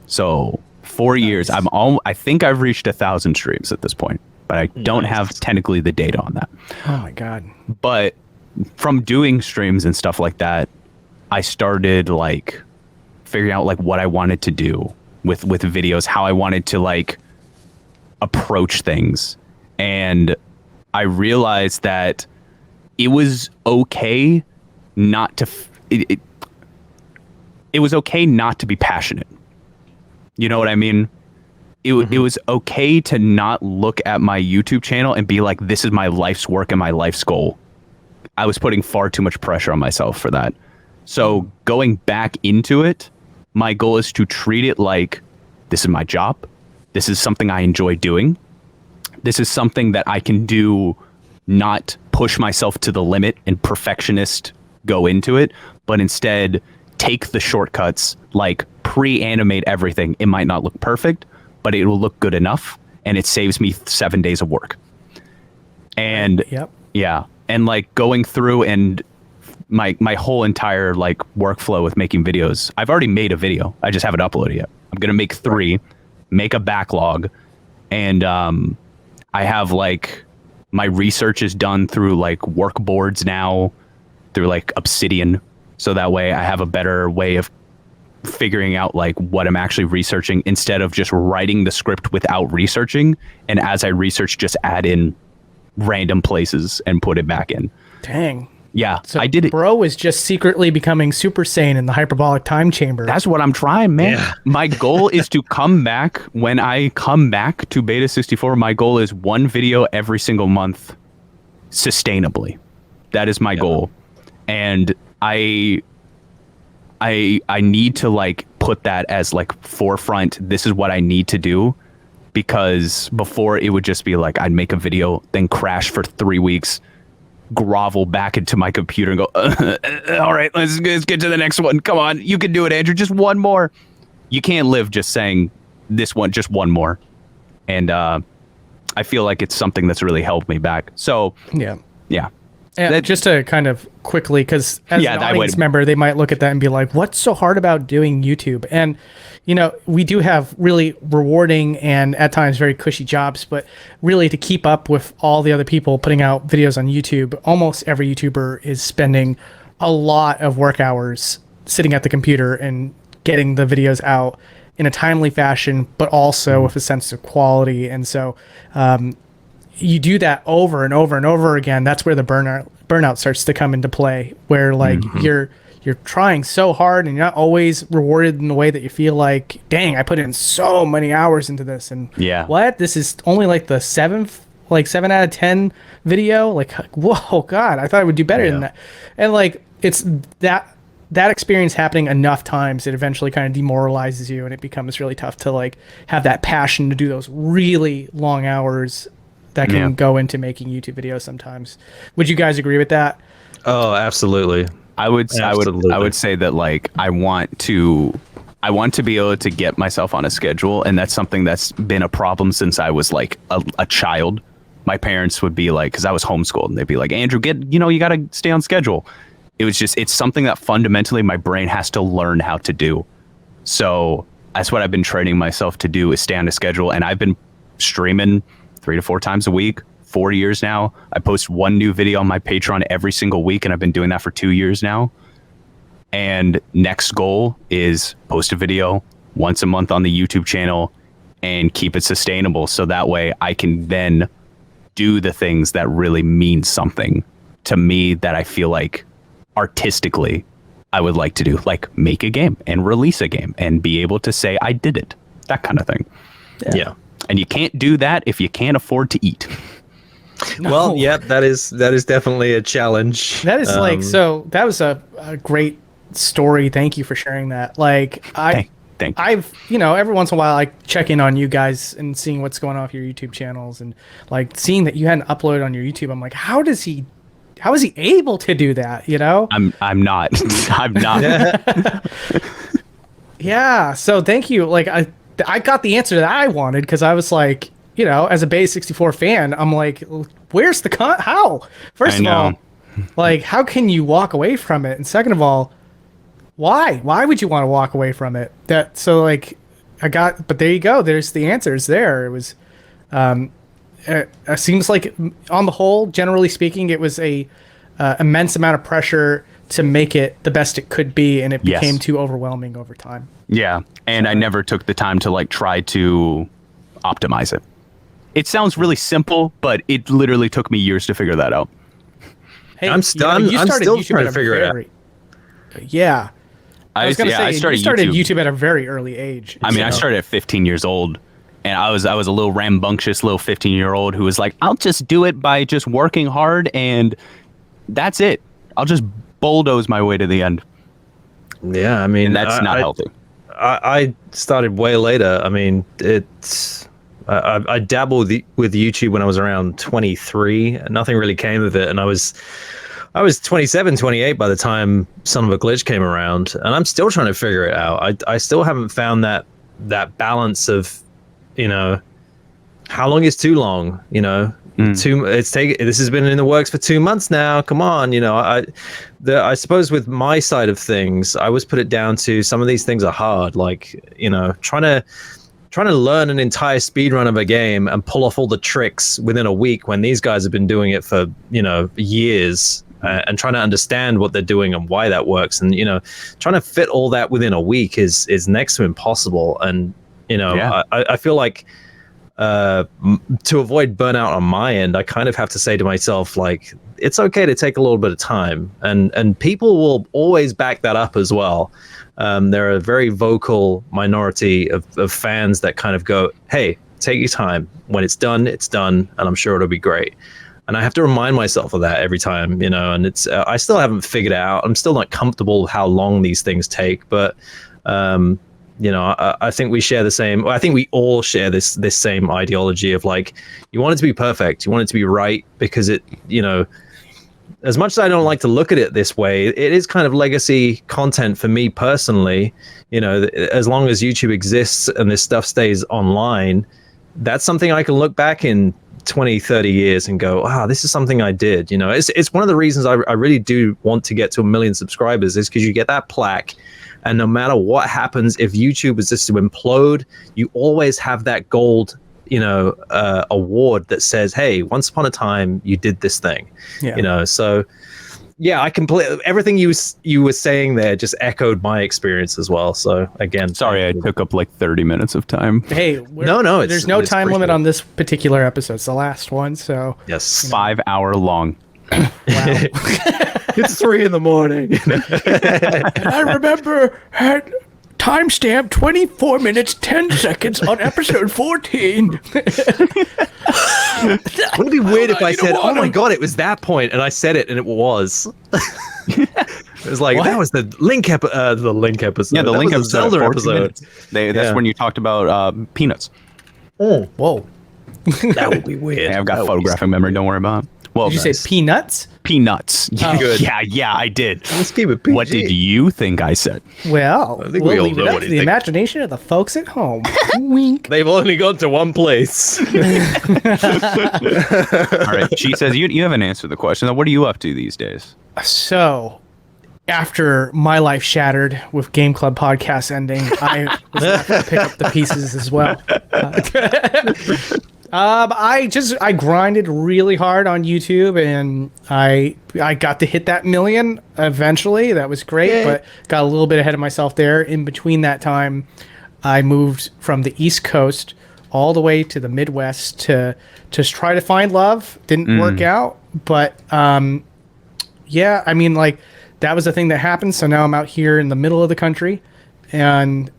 So 4 years. I think I've reached 1,000 streams at this point, but I don't have technically the data on that. Oh my god! But from doing streams and stuff like that, I started like figuring out like what I wanted to do with videos, how I wanted to like approach things, and I realized that it was okay not to. It was okay not to be passionate. You know what I mean? It was okay to not look at my YouTube channel and be like, this is my life's work and my life's goal. I was putting far too much pressure on myself for that. So going back into it, my goal is to treat it like this is my job. This is something I enjoy doing. This is something that I can do, not push myself to the limit and perfectionist go into it, but instead take the shortcuts, like pre-animate everything. It might not look perfect, but it will look good enough, and it saves me 7 days of work. And yeah, and like going through and my whole entire like workflow with making videos. I've already made a video. I just haven't uploaded yet. I'm gonna make 3, make a backlog, and I have like my research is done through like work boards now, through like Obsidian. So that way I have a better way of figuring out like what I'm actually researching instead of just writing the script without researching. And as I research, just add in random places and put it back in. Dang. Yeah, So I did it. Bro is just secretly becoming Super Saiyan in the hyperbolic time chamber. That's what I'm trying, man. Yeah. My goal is to come back. When I come back to Beta 64, my goal is 1 video every single month sustainably. That is my goal. And I need to like put that as like forefront. This is what I need to do, because before it would just be like I'd make a video, then crash for 3 weeks, grovel back into my computer and go, all right, let's get to the next one. Come on, you can do it, Andrew. Just one more. You can't live just saying this one, just one more. And I feel like it's something that's really held me back. So yeah. That, Just to kind of quickly, because as an audience member, they might look at that and be like, what's so hard about doing YouTube? And, you know, we do have really rewarding and at times very cushy jobs, but really to keep up with all the other people putting out videos on YouTube, almost every YouTuber is spending a lot of work hours sitting at the computer and getting the videos out in a timely fashion, but also with a sense of quality. And so, you do that over and over and over again. That's where the burnout starts to come into play, where like you're trying so hard and you're not always rewarded in the way that you feel like, dang, I put in so many hours into this. And what? This is only like the 7 out of 10 video. Like, whoa, God, I thought I would do better than that. And like, it's that experience happening enough times, it eventually kind of demoralizes you, and it becomes really tough to like have that passion to do those really long hours that can go into making YouTube videos sometimes. Would you guys agree with that? Oh, absolutely. I would say that like I want to be able to get myself on a schedule, and that's something that's been a problem since I was like a child. My parents would be like, because I was homeschooled, and they'd be like, Andrew, you got to stay on schedule. It's something that fundamentally my brain has to learn how to do. So that's what I've been training myself to do, is stay on a schedule. And I've been streaming 3 to 4 times a week, 4 years now. I post 1 new video on my Patreon every single week, and I've been doing that for 2 years now. And next goal is post a video once a month on the YouTube channel and keep it sustainable. So that way I can then do the things that really mean something to me, that I feel like artistically I would like to do, like make a game and release a game and be able to say I did it, that kind of thing. Yeah. And you can't do that if you can't afford to eat. No. Well, yeah, that is definitely a challenge. That is so that was a great story. Thank you for sharing that. Like Thank you. I've, every once in a while I check in on you guys and seeing what's going on with your YouTube channels, and like seeing that you hadn't uploaded on your YouTube. I'm like, how is he able to do that? I'm not. I'm not. Yeah. So thank you. Like I got the answer that I wanted, because I was like, as a Beta 64 fan, I'm like, where's the how? First of all, like, how can you walk away from it? And second of all, why? Why would you want to walk away from it? But there you go. There's the answers there. It was, it seems like on the whole, generally speaking, it was a immense amount of pressure to make it the best it could be, and it became too overwhelming over time. Yeah, and I never took the time to like try to optimize it. It sounds really simple, but it literally took me years to figure that out. Hey, I'm still trying to figure it out. Yeah. I was going to say, you started YouTube at a very early age. I mean, I started at 15 years old, and I was a little rambunctious little 15-year-old who was like, I'll just do it by just working hard and that's it. I'll just bulldoze my way to the end. Yeah, I mean, And that's not healthy. I started way later. I mean, I dabbled with YouTube when I was around 23. Nothing really came of it, and I was 27, 28 by the time Son of a Glitch came around, and I'm still trying to figure it out. I still haven't found that balance of, how long is too long? This has been in the works for 2 months now. Come on, I suppose with my side of things, I always put it down to some of these things are hard. Like, trying to learn an entire speed run of a game and pull off all the tricks within a week when these guys have been doing it for years. And trying to understand what they're doing and why that works, and trying to fit all that within a week is next to impossible. And I feel like to avoid burnout on my end, I kind of have to say to myself, like, it's okay to take a little bit of time, and people will always back that up as well. There are a very vocal minority of fans that kind of go, hey, take your time. When it's done, and I'm sure it'll be great. And I have to remind myself of that every time, and it's, I still haven't figured it out. I'm still not comfortable how long these things take, but, I think we share the same, I think we all share this same ideology of, like, you want it to be perfect. You want it to be right, because it, as much as I don't like to look at it this way, it is kind of legacy content for me personally. As long as YouTube exists and this stuff stays online, that's something I can look back in 20, 30 years and go, wow, this is something I did. It's one of the reasons I really do want to get to 1 million subscribers, is because you get that plaque, and no matter what happens, if YouTube is just to implode, you always have that gold award that says, hey, once upon a time you did this thing. So yeah, I completely, everything you were saying there just echoed my experience as well. So again, sorry I took up like 30 minutes of time. Hey, no, there's no time limit on this particular episode. It's the last one, so yes, 5 hour long. Wow. It's 3 a.m. And I remember had timestamp 24 minutes 10 seconds on episode 14. Wouldn't it be weird if I said, oh my god, it was that point, and I said it and it was. It was like, that was the Link episode. Yeah, the Link episode. Zelda episode. That's when you talked about peanuts. Oh, whoa. That would be weird. I've got photographic memory, don't worry about it. Well, did you say peanuts? Peanuts. Oh. Good. Yeah, I did. Let's keep it PG. What did you think I said? Well, I think we'll we all leave know it up what to he the thinks. imagination of the folks at home. Wink. They've only gone to one place. All right. She says you haven't answered the question. What are you up to these days? So, after my life shattered with Game Club podcast ending, I was left to pick up the pieces as well. I grinded really hard on YouTube, and I got to hit that million eventually. That was great, but got a little bit ahead of myself there. In between that time, I moved from the East Coast all the way to the Midwest to just try to find love. Didn't work out, but yeah, I mean, like, that was the thing that happened. So now I'm out here in the middle of the country, and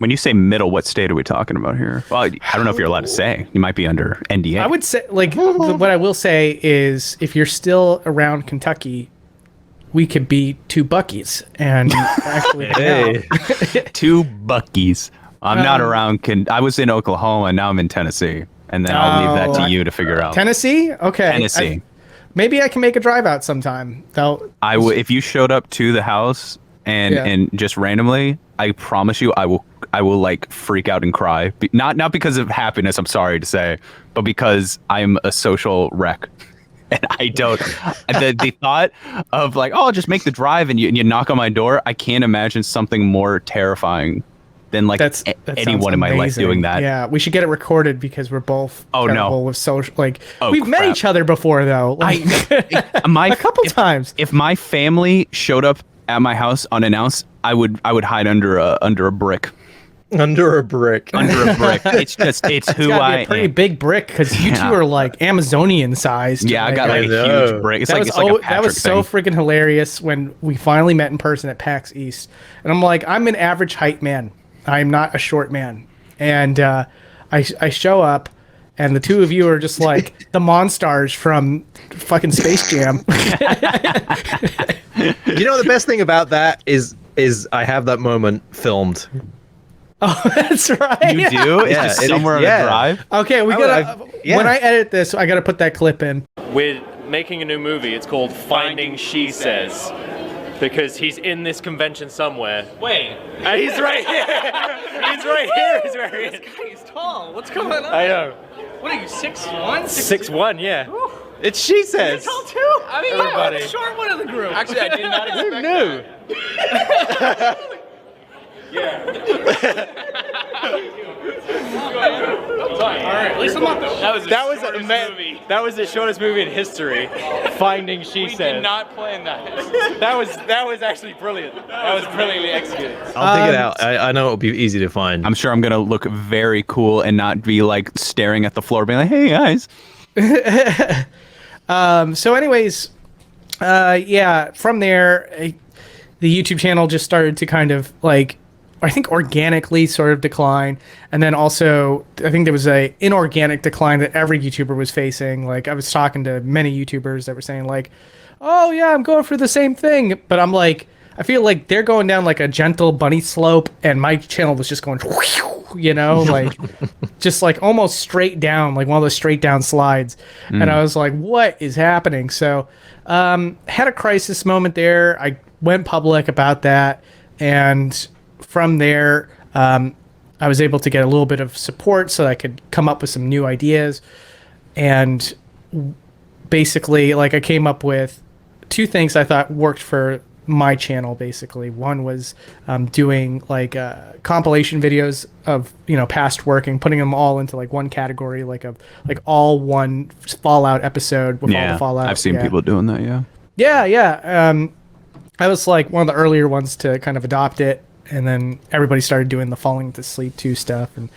when you say middle, what state are we talking about here? Well, I don't know if you're allowed to say. You might be under NDA. I would say, like, what I will say is, if you're still around Kentucky, we could be two Buckies and actually hang out. Two Buckies. I'm not around. I was in Oklahoma, and now I'm in Tennessee. And then I'll leave that to you to figure out. Tennessee? Okay. Tennessee. Maybe I can make a drive out sometime. I would, if you showed up to the house and just randomly, I promise you, I will like freak out and cry. Not because of happiness, I'm sorry to say, but because I'm a social wreck. And I don't, the thought of like, oh, I'll just make the drive and you knock on my door. I can't imagine something more terrifying than like that anyone in my life doing that. Yeah, we should get it recorded because we're both terrible with social. Like, we've met crap. each other before though. Like, a couple times. If my family showed up at my house unannounced, I would hide under a brick. Under a brick. Under a brick. It's who gotta I be a pretty am. big brick because you two are like Amazonian sized. Yeah, I got like a huge brick. It's like a that Patrick was so thing. freaking hilarious when we finally met in person at PAX East, and I'm like, I'm an average height man. I'm not a short man, and I show up, and the two of you are just like the Monstars from fucking Space Jam. You know, the best thing about that is I have that moment filmed. Oh, that's right. You do? It's just somewhere on the drive? Okay, we gotta. When I edit this, I gotta put that clip in. We're making a new movie. It's called Finding Shesez. Because he's in this convention somewhere. Wait. He's right here. He's right here. He's right here. This guy is tall. What's going on? I know. What are you, 6'1"? 6'1", yeah. Whew. It's Shesez. You're tall too? I mean, Everybody. I'm the short one of the group. Actually, I did not expect that. Yeah. All right, at least I'm not the That was the shortest movie in history. Finding Shesez. We did not plan that. That was actually brilliant. That was brilliantly executed. I'll dig it out. I know it'll be easy to find. I'm sure I'm going to look very cool and not be like staring at the floor being like, hey guys. So anyways, yeah, from there, the YouTube channel just started to kind of like, I think organically sort of decline. And then also, I think there was a inorganic decline that every YouTuber was facing. Like, I was talking to many YouTubers that were saying like, oh yeah, I'm going for the same thing. But I'm like, I feel like they're going down like a gentle bunny slope and my channel was just going, you know, like just like almost straight down, like one of those straight down slides. And I was like, what is happening? So, had a crisis moment there. I went public about that. And from there, I was able to get a little bit of support so I could come up with some new ideas. And basically, like, I came up with two things I thought worked for my channel. Basically, one was doing like compilation videos of, you know, past work and putting them all into like one category, like all one Fallout episode with all the Fallout. I've seen people doing that. Yeah. I was like one of the earlier ones to kind of adopt it. And then everybody started doing the falling to sleep 2 stuff. And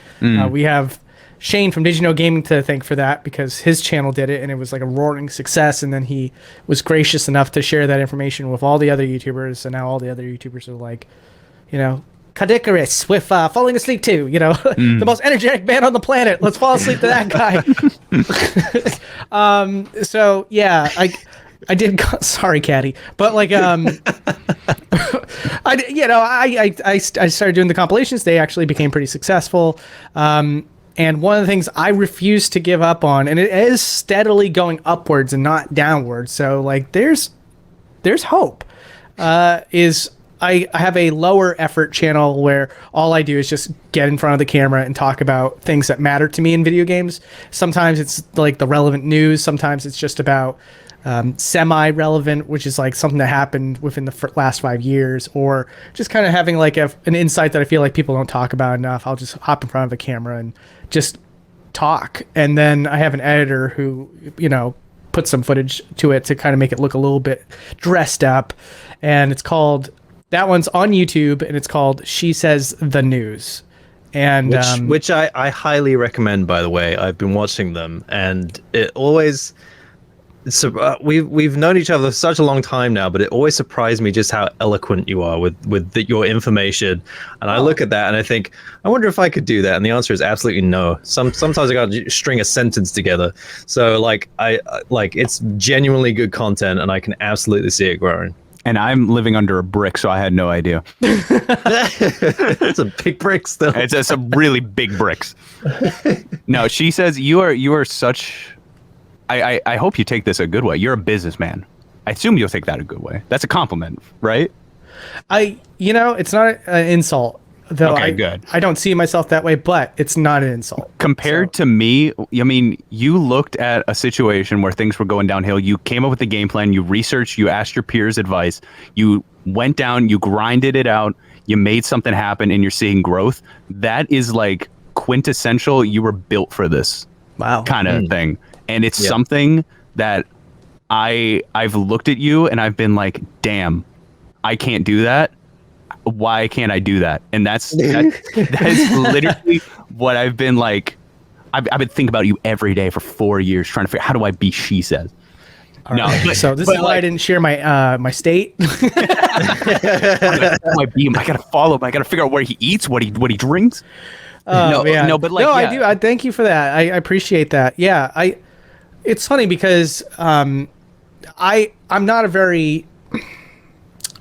we have Shane from Did You Know Gaming to thank for that, because his channel did it and it was like a roaring success. And then he was gracious enough to share that information with all the other YouTubers. And now all the other YouTubers are like, you know, Kadikarus with Falling Asleep 2, you know, the most energetic man on the planet. Let's fall asleep to that guy. So yeah, I did. Sorry, Caddy, but like, I started doing the compilations. They actually became pretty successful. And one of the things I refuse to give up on, and it is steadily going upwards and not downwards. So like, there's hope. Is I have a lower effort channel where all I do is just get in front of the camera and talk about things that matter to me in video games. Sometimes it's like the relevant news. Sometimes it's just about semi-relevant, which is like something that happened within the last 5 years, or just kind of having like an insight that I feel like people don't talk about enough. I'll just hop in front of a camera and just talk. And then I have an editor who, you know, puts some footage to it to kind of make it look a little bit dressed up. And it's called, that one's on YouTube, and it's called Shesez the News. And which I highly recommend, by the way. I've been watching them, and it always... So we've known each other for such a long time now, but it always surprised me just how eloquent you are with your information. And I look at that and I think, I wonder if I could do that. And the answer is absolutely no. Sometimes I got to string a sentence together. So like it's genuinely good content, and I can absolutely see it growing. And I'm living under a brick, so I had no idea. It's a big brick still. It's some really big bricks. No, Shesez you are such. I hope you take this a good way. You're a businessman. I assume you'll take that a good way. That's a compliment, right? You know, it's not an insult, though. Okay, good. I don't see myself that way, but it's not an insult. Compared to me, I mean, you looked at a situation where things were going downhill. You came up with a game plan. You researched. You asked your peers' advice. You went down. You grinded it out. You made something happen, and you're seeing growth. That is like quintessential. You were built for this kind of thing. And it's something that I've looked at you and I've been like, damn, I can't do that. Why can't I do that? And that's literally what I've been like. I've been thinking about you every day for 4 years, trying to figure out, how do I be Shesez? No, so this is why I didn't share my state. I gotta follow him. I gotta figure out where he eats, what he drinks. Oh, man. no, but like, no, yeah. I do. I thank you for that. I appreciate that. Yeah, it's funny because I'm not a very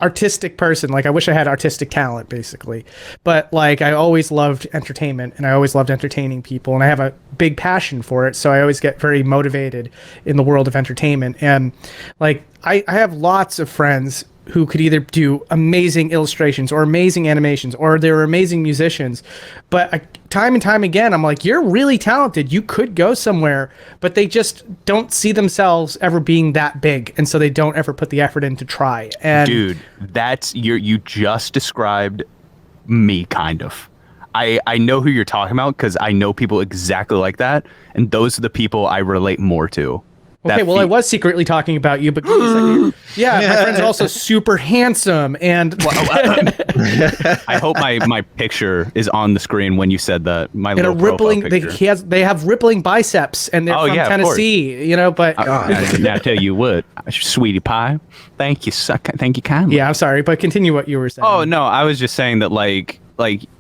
artistic person. Like, I wish I had artistic talent, basically. But like, I always loved entertainment, and I always loved entertaining people, and I have a big passion for it. So I always get very motivated in the world of entertainment. And like, I have lots of friends who could either do amazing illustrations or amazing animations, or they're amazing musicians. But time and time again, I'm like, you're really talented. You could go somewhere, but they just don't see themselves ever being that big. And so they don't ever put the effort in to try. And dude, you just described me, kind of. I know who you're talking about, because I know people exactly like that. And those are the people I relate more to. Okay, well, I was secretly talking about you, but yeah, my friends are also super handsome, and I hope my picture is on the screen when you said that. My little rippling, picture. they have rippling biceps, and they're from Tennessee, you know. But I did not tell you what, sweetie pie. Thank you, thank you kindly. Yeah, I'm sorry, but continue what you were saying. Oh no, I was just saying that like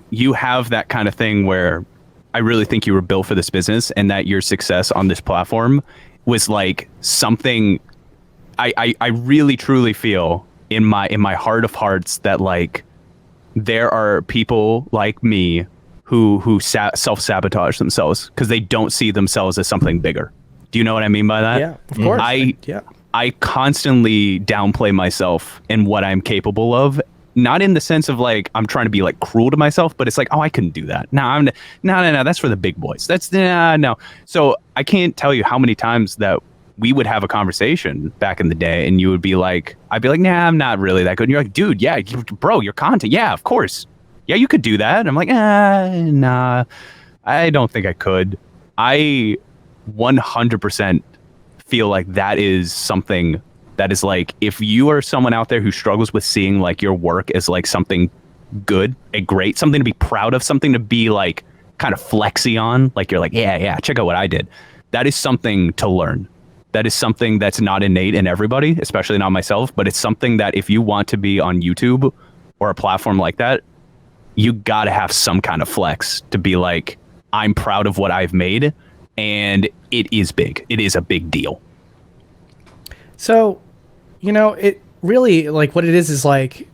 you have that kind of thing where I really think you were built for this business, and that your success on this platform was like something I really truly feel in my heart of hearts that like there are people like me who self-sabotage themselves because they don't see themselves as something bigger. Do you know what I mean by that? Yeah, of course. I constantly downplay myself and what I'm capable of. Not in the sense of like I'm trying to be like cruel to myself, but it's like, oh, I couldn't do that. No, that's for the big boys. That's no. So I can't tell you how many times that we would have a conversation back in the day, and you would be like, I'd be like, nah, I'm not really that good. And you're like, dude, yeah, bro, your content, yeah, of course, yeah, you could do that. And I'm like, nah, I don't think I could. I 100% feel like that is something that is like, if you are someone out there who struggles with seeing like your work as like something good, a great, something to be proud of, something to be like kind of flexy on, like you're like, yeah, check out what I did. That is something to learn. That is something that's not innate in everybody, especially not myself, but it's something that if you want to be on YouTube or a platform like that, you got to have some kind of flex to be like, I'm proud of what I've made, and it is big. It is a big deal. So, you know, it really, like, what it is like,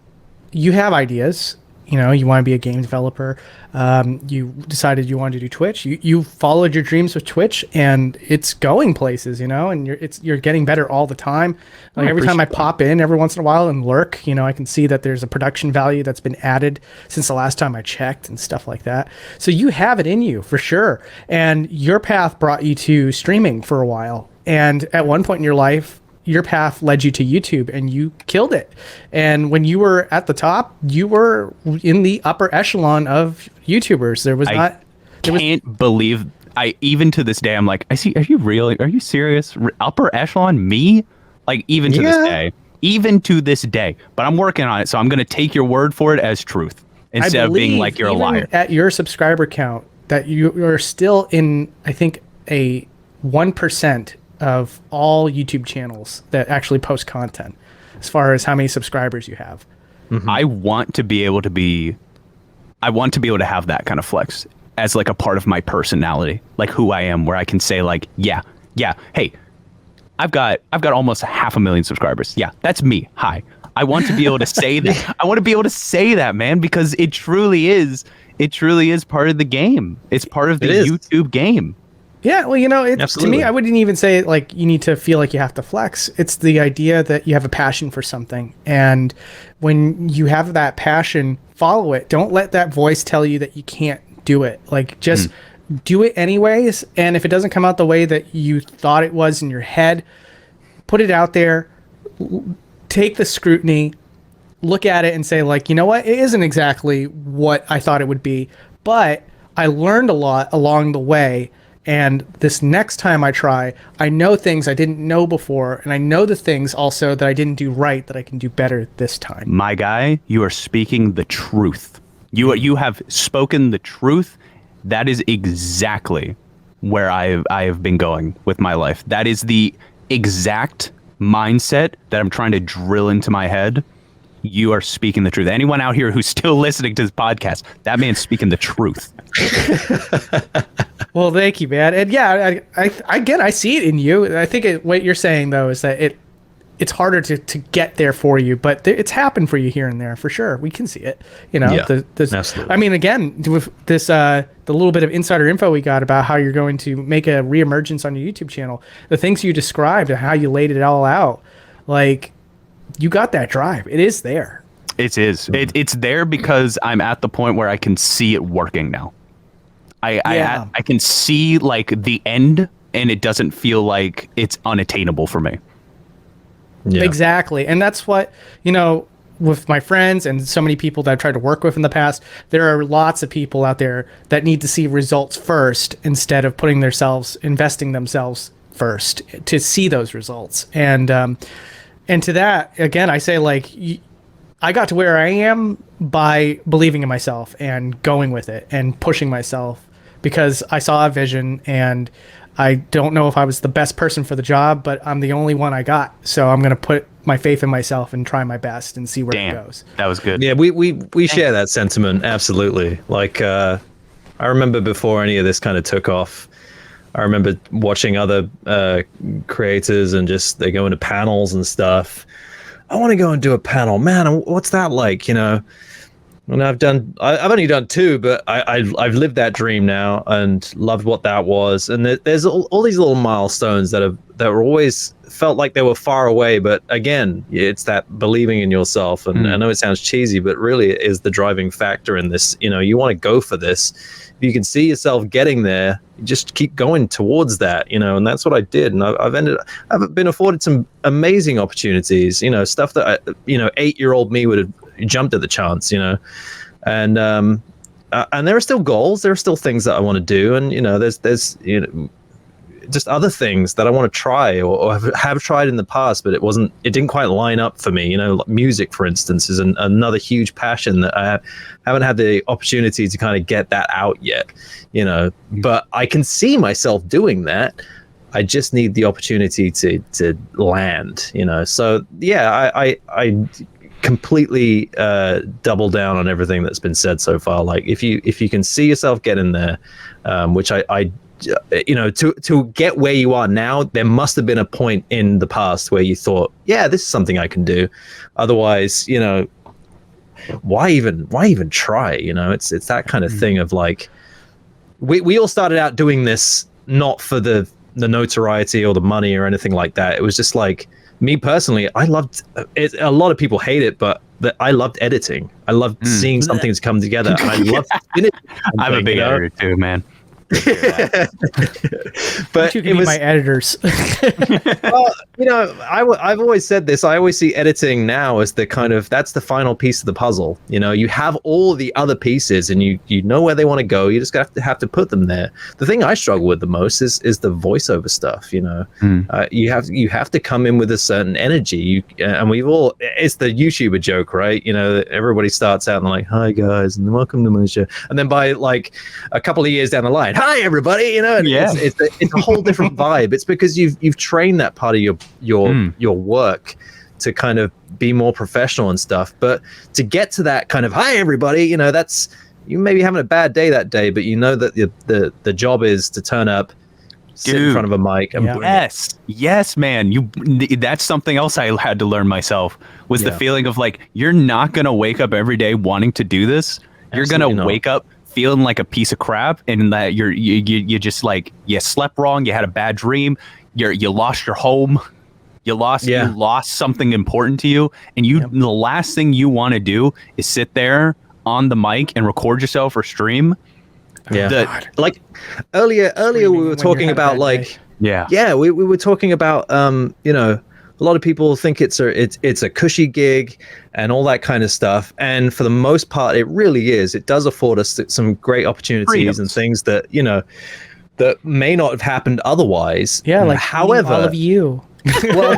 you have ideas, you know, you want to be a game developer. You decided you wanted to do Twitch. You followed your dreams with Twitch, and it's going places, you know, and you're getting better all the time. Like every time I pop in every once in a while and lurk, you know, I can see that there's a production value that's been added since the last time I checked and stuff like that. So you have it in you for sure. And your path brought you to streaming for a while. And at one point in your life, your path led you to YouTube, and you killed it. And when you were at the top, you were in the upper echelon of YouTubers. Can't believe even to this day, I'm like, are you serious? Upper echelon, me? Like even to this day, but I'm working on it. So I'm going to take your word for it as truth instead of being like, you're a liar. At your subscriber count, that you're still in, I think, a 1% of all YouTube channels that actually post content, as far as how many subscribers you have. Mm-hmm. I want to be able to have that kind of flex as like a part of my personality, like who I am, where I can say like, yeah, hey, I've got almost 500,000 subscribers. Yeah, that's me. Hi. I want to be able to say that. I want to be able to say that, man, because it truly is part of the game. It's part of the YouTube game. Yeah, well, you know, to me, I wouldn't even say like you need to feel like you have to flex. It's the idea that you have a passion for something. And when you have that passion, follow it. Don't let that voice tell you that you can't do it. Like, just do it anyways. And if it doesn't come out the way that you thought it was in your head, put it out there, take the scrutiny, look at it and say like, you know what? It isn't exactly what I thought it would be, but I learned a lot along the way. And this next time I try, I know things I didn't know before, and I know the things also that I didn't do right that I can do better this time. My guy, you are speaking the truth. You have spoken the truth. That is exactly where I have been going with my life. That is the exact mindset that I'm trying to drill into my head. you are speaking the truth. Anyone out here who's still listening to this podcast, that man's speaking the truth. Well, thank you, man. And yeah, I see it in you. I think what you're saying though is that it's harder to get there for you, but it's happened for you here and there for sure. We can see it, you know. Yeah, absolutely. I mean, again, with this the little bit of insider info we got about how you're going to make a reemergence on your YouTube channel, the things you described and how you laid it all out, like you got that drive. It is there. It is. It's there because I'm at the point where I can see it working now. I can see like the end, and it doesn't feel like it's unattainable for me. Yeah. Exactly. And that's what, you know, with my friends and so many people that I've tried to work with in the past, there are lots of people out there that need to see results first instead of investing themselves first to see those results. And to that, again, I say like, I got to where I am by believing in myself and going with it and pushing myself because I saw a vision, and I don't know if I was the best person for the job, but I'm the only one I got. So I'm going to put my faith in myself and try my best and see where it goes. That was good. Yeah, we share that sentiment. Absolutely. Like, I remember before any of this kind of took off, I remember watching other creators and just they go into panels and stuff. I want to go and do a panel, man. What's that like? You know, and I've only done 2, but I've lived that dream now and loved what that was. And there's all these little milestones that were always felt like they were far away. But again, it's that believing in yourself. And I know it sounds cheesy, but really it is the driving factor in this. You know, you want to go for this. If you can see yourself getting there, you just keep going towards that, you know, and that's what I did. And I've been afforded some amazing opportunities, you know, stuff that, 8-year-old me would have jumped at the chance, you know, and there are still goals. There are still things that I want to do. And, you know, there's, you know, just other things that I want to try or have tried in the past, but it didn't quite line up for me. You know, like music, for instance, is another huge passion that I haven't had the opportunity to kind of get that out yet, you know, but I can see myself doing that. I just need the opportunity to land, you know? So yeah, I completely double down on everything that's been said so far. Like if you can see yourself getting there, which I you know, to get where you are now, there must have been a point in the past where you thought, yeah, this is something I can do. Otherwise, you know, why even try? You know, it's that kind of thing of like, we all started out doing this not for the notoriety or the money or anything like that. It was just like, me personally, I loved it. A lot of people hate it, but I loved editing. I loved seeing something come together. And I loved I'm a big editor too, man. But you can be my editors. Well, you know, I've always said this. I always see editing now as the kind of, that's the final piece of the puzzle. You know, you have all the other pieces and you know where they want to go. You just have to put them there. The thing I struggle with the most is the voiceover stuff. You know, you have to come in with a certain energy. And we've all, it's the YouTuber joke, right? You know, everybody starts out and they're like, "Hi guys, and welcome to my show," and then by like a couple of years down the line, "Hi everybody," you know, and it's a whole different vibe. It's because you've trained that part of your work to kind of be more professional and stuff. But to get to that kind of "Hi everybody," you know, that's, you may be having a bad day that day, but you know that the job is to turn up, sit in front of a mic and yes man, that's something else I had to learn myself, was the feeling of like, you're not gonna wake up every day wanting to do this. You're gonna wake up feeling like a piece of crap, and that you just like, you slept wrong, you had a bad dream, you lost your home, you lost something important to you, and the last thing you want to do is sit there on the mic and record yourself or stream. Like earlier we were talking about like we were talking about you know, a lot of people think it's a cushy gig and all that kind of stuff, and for the most part it really is. It does afford us some great opportunities and things that, you know, that may not have happened otherwise. Like however, all of you. Well,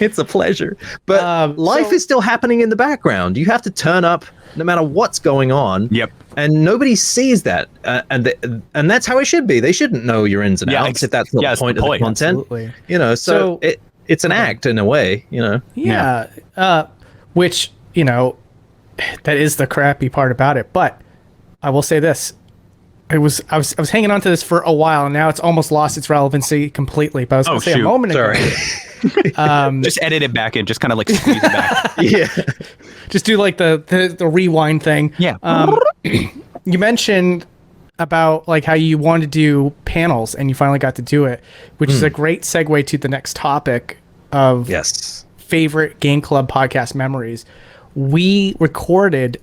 it's a pleasure, but life is still happening in the background. You have to turn up no matter what's going on. And nobody sees that, and that's how it should be. They shouldn't know your ins and outs if that's not the point of the content. Absolutely. You know, so it's an act in a way, you know. Yeah. Which, you know, that is the crappy part about it. But I will say this. I was hanging on to this for a while, and now it's almost lost its relevancy completely. But I was going to say a moment ago. Just edit it back in. Just kind of like squeeze it back. Yeah. Just do like the rewind thing. Yeah. You mentioned about like how you wanted to do panels, and you finally got to do it, which is a great segue to the next topic of favorite Game Club podcast memories. We recorded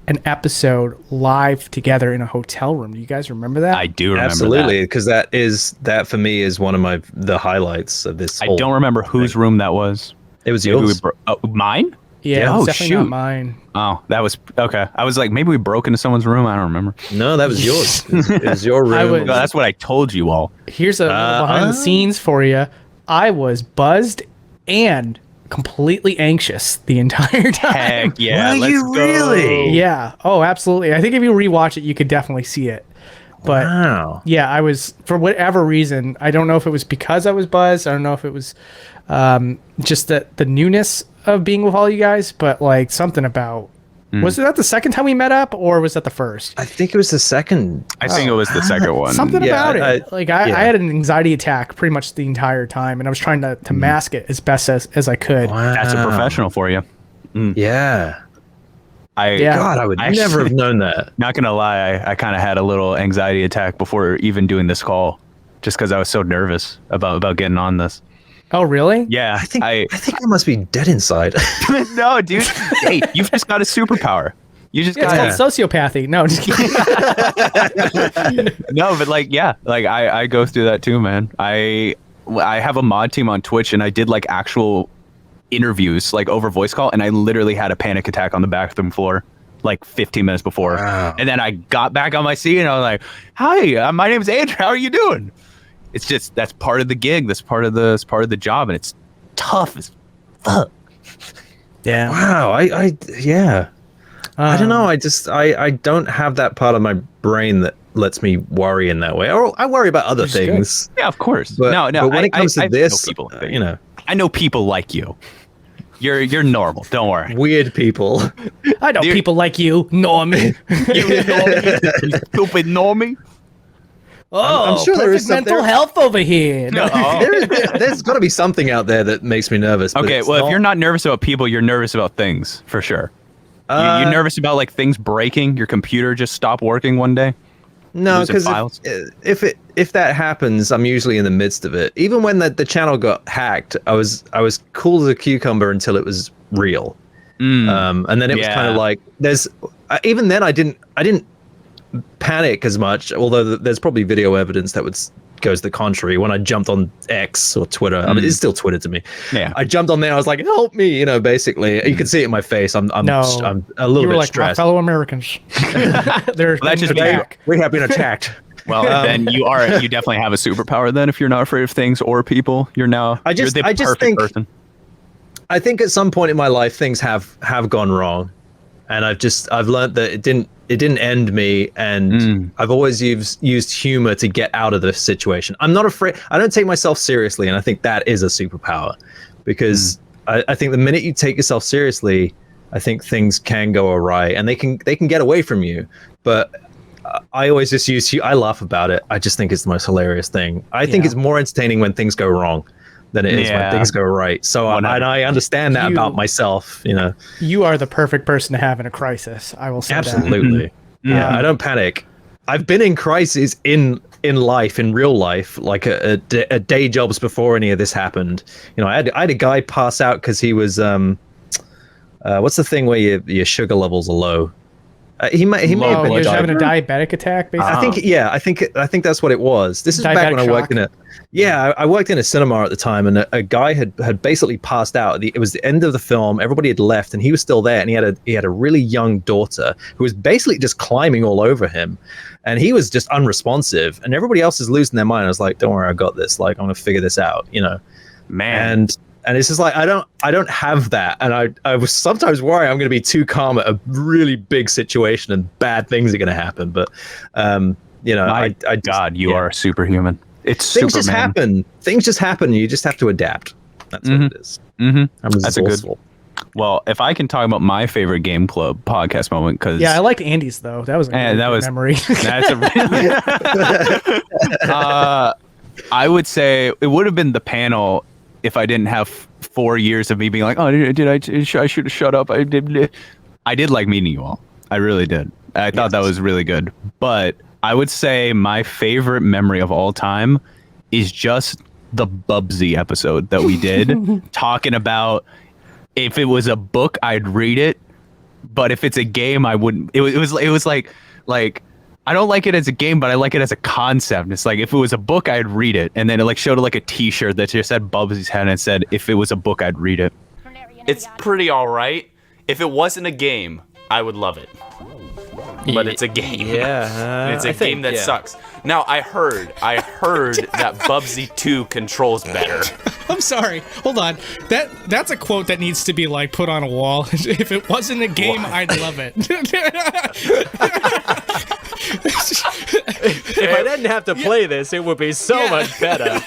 an episode live together in a hotel room. Do you guys remember that? I do remember Absolutely, because that for me is one of the highlights of this. I don't remember whose room that was. It was yours. Mine? Yeah, it was Oh, definitely not shoot. mine. Oh, that was okay. I was like, maybe we broke into someone's room. I don't remember. No, that was yours. It was your room. would- No, that's what I told you all. Here's a little behind the scenes for you. I was buzzed and completely anxious the entire time. Heck yeah. Were let's you go. really? Yeah. Oh, absolutely. I think if you rewatch it, you could definitely see it. But Wow. yeah, I was, for whatever reason, I don't know if it was because I was buzzed. I don't know if it was just the newness of being with all you guys, but like something about, was that the second time we met up, or was that the first? I think it was the second. I think it was the second one. Something Yeah, about it. I yeah. had an anxiety attack pretty much the entire time, and I was trying to mask it as best as I could. Wow. That's a professional for you. Yeah. Yeah. God, I would I never actually- have known that. Not gonna lie, I kind of had a little anxiety attack before even doing this call, just because I was so nervous about getting on this. Oh, really? Yeah, I think I must be dead inside. no, dude. Hey, you've just got a superpower. You just It's got called sociopathy. No, just kidding. no, but like yeah, like I go through that too, man. I have a mod team on Twitch, and I did like actual interviews like over voice call, and I literally had a panic attack on the bathroom floor like 15 minutes before. Wow. And then I got back on my seat and I was like, hi, my name's Andrew, how are you doing? It's just that's part of the gig, that's part of the job, and it's tough as fuck. Yeah. Wow. Yeah. I don't know. I don't have that part of my brain that lets me worry in that way. Or I worry about other Which is things. Yeah, of course. But, no, but when it comes to I this, know people, you know, I know people like you. You're normal. Don't worry. weird people. I know Dude. people like you, Norman. You stupid normie. Oh, sure there perfect is some- mental there- health over here. No. There's got to be something out there that makes me nervous. But Okay, it's well, not. if you're not nervous about people, you're nervous about things for sure. You're nervous about like things breaking. Your computer just stopped working one day. No, losing because files? if that happens, I'm usually in the midst of it. Even when the channel got hacked, I was cool as a cucumber until it was real. And then it was kind of Yeah. like even then I didn't panic as much. Although there's probably video evidence that goes the contrary. When I jumped on X or Twitter, I mean it's still Twitter to me. Yeah. I jumped on there. I was like, "Help me!" You know, basically, you can see it in my face. I'm a You little were bit like my stressed. fellow Americans. They're Well, that's just being me. attacked. We have been attacked. Well, then you definitely have a superpower. Then, if you're not afraid of things or people, you're the I just perfect think- person. I think at some point in my life things have gone wrong, and I've learned that it didn't end me, and I've always used humor to get out of the situation. I'm not afraid. I don't take myself seriously, and I think that is a superpower, because I think the minute you take yourself seriously, I think things can go awry, and they can get away from you. But I always just I laugh about it. I just think it's the most hilarious thing. I think Yeah. it's more entertaining when things go wrong than it is when Yeah. things go right. So I understand that You- about myself, you know. You are the perfect person to have in a day job. I will say that. Absolutely. Yeah, I don't panic. I've been in crises in life, in real life, like a day jobs before any of this happened. You know, I had a guy pass out because he was what's the thing where your sugar levels are low? He may have Oh, been he was having a diabetic. diabetic attack, basically. I think that's what it was. This is back Diabetic when I worked shock. I worked in a cinema at the time, and a guy had basically passed out. It was the end of the film. Everybody had left, and he was still there. And he had a really young daughter who was basically just climbing all over him, and he was just unresponsive. And everybody else is losing their mind. I was like, "Don't worry, I got this. Like, I'm gonna figure this out," you know. Man. And it's just like I don't have that, and I was sometimes worried I'm going to be too calm at a really big situation and bad things are going to happen. But you know, My I God, you are superhuman. It's things Superman. just happen. Things just happen. You just have to adapt. That's what it is. Mm-hmm. I'm That's a good. resourceful. Well, if I can talk about my favorite game club podcast moment, because Yeah, I liked Andy's though. That was a really good memory. That's I would say it would have been the panel if I didn't have 4 years of me being like, oh, I should have shut up. I did like meeting you all. I really did. I thought that was really good. But I would say my favorite memory of all time is just the Bubsy episode that we did, talking about if it was a book, I'd read it, but if it's a game, I wouldn't. It was like I don't like it as a game, but I like it as a concept. It's like if it was a book, I'd read it, and then it like showed like a T-shirt that just said Bubsy's head and it said if it was a book, I'd read it. It's pretty all right. If it wasn't a game, I would love it. But it's a game. Yeah, it's a game that sucks. Now I heard that Bubsy 2 controls better. I'm sorry. Hold on. That's a quote that needs to be like put on a wall. If it wasn't a game, I'd love it. If I didn't have to play this, it would be so much better.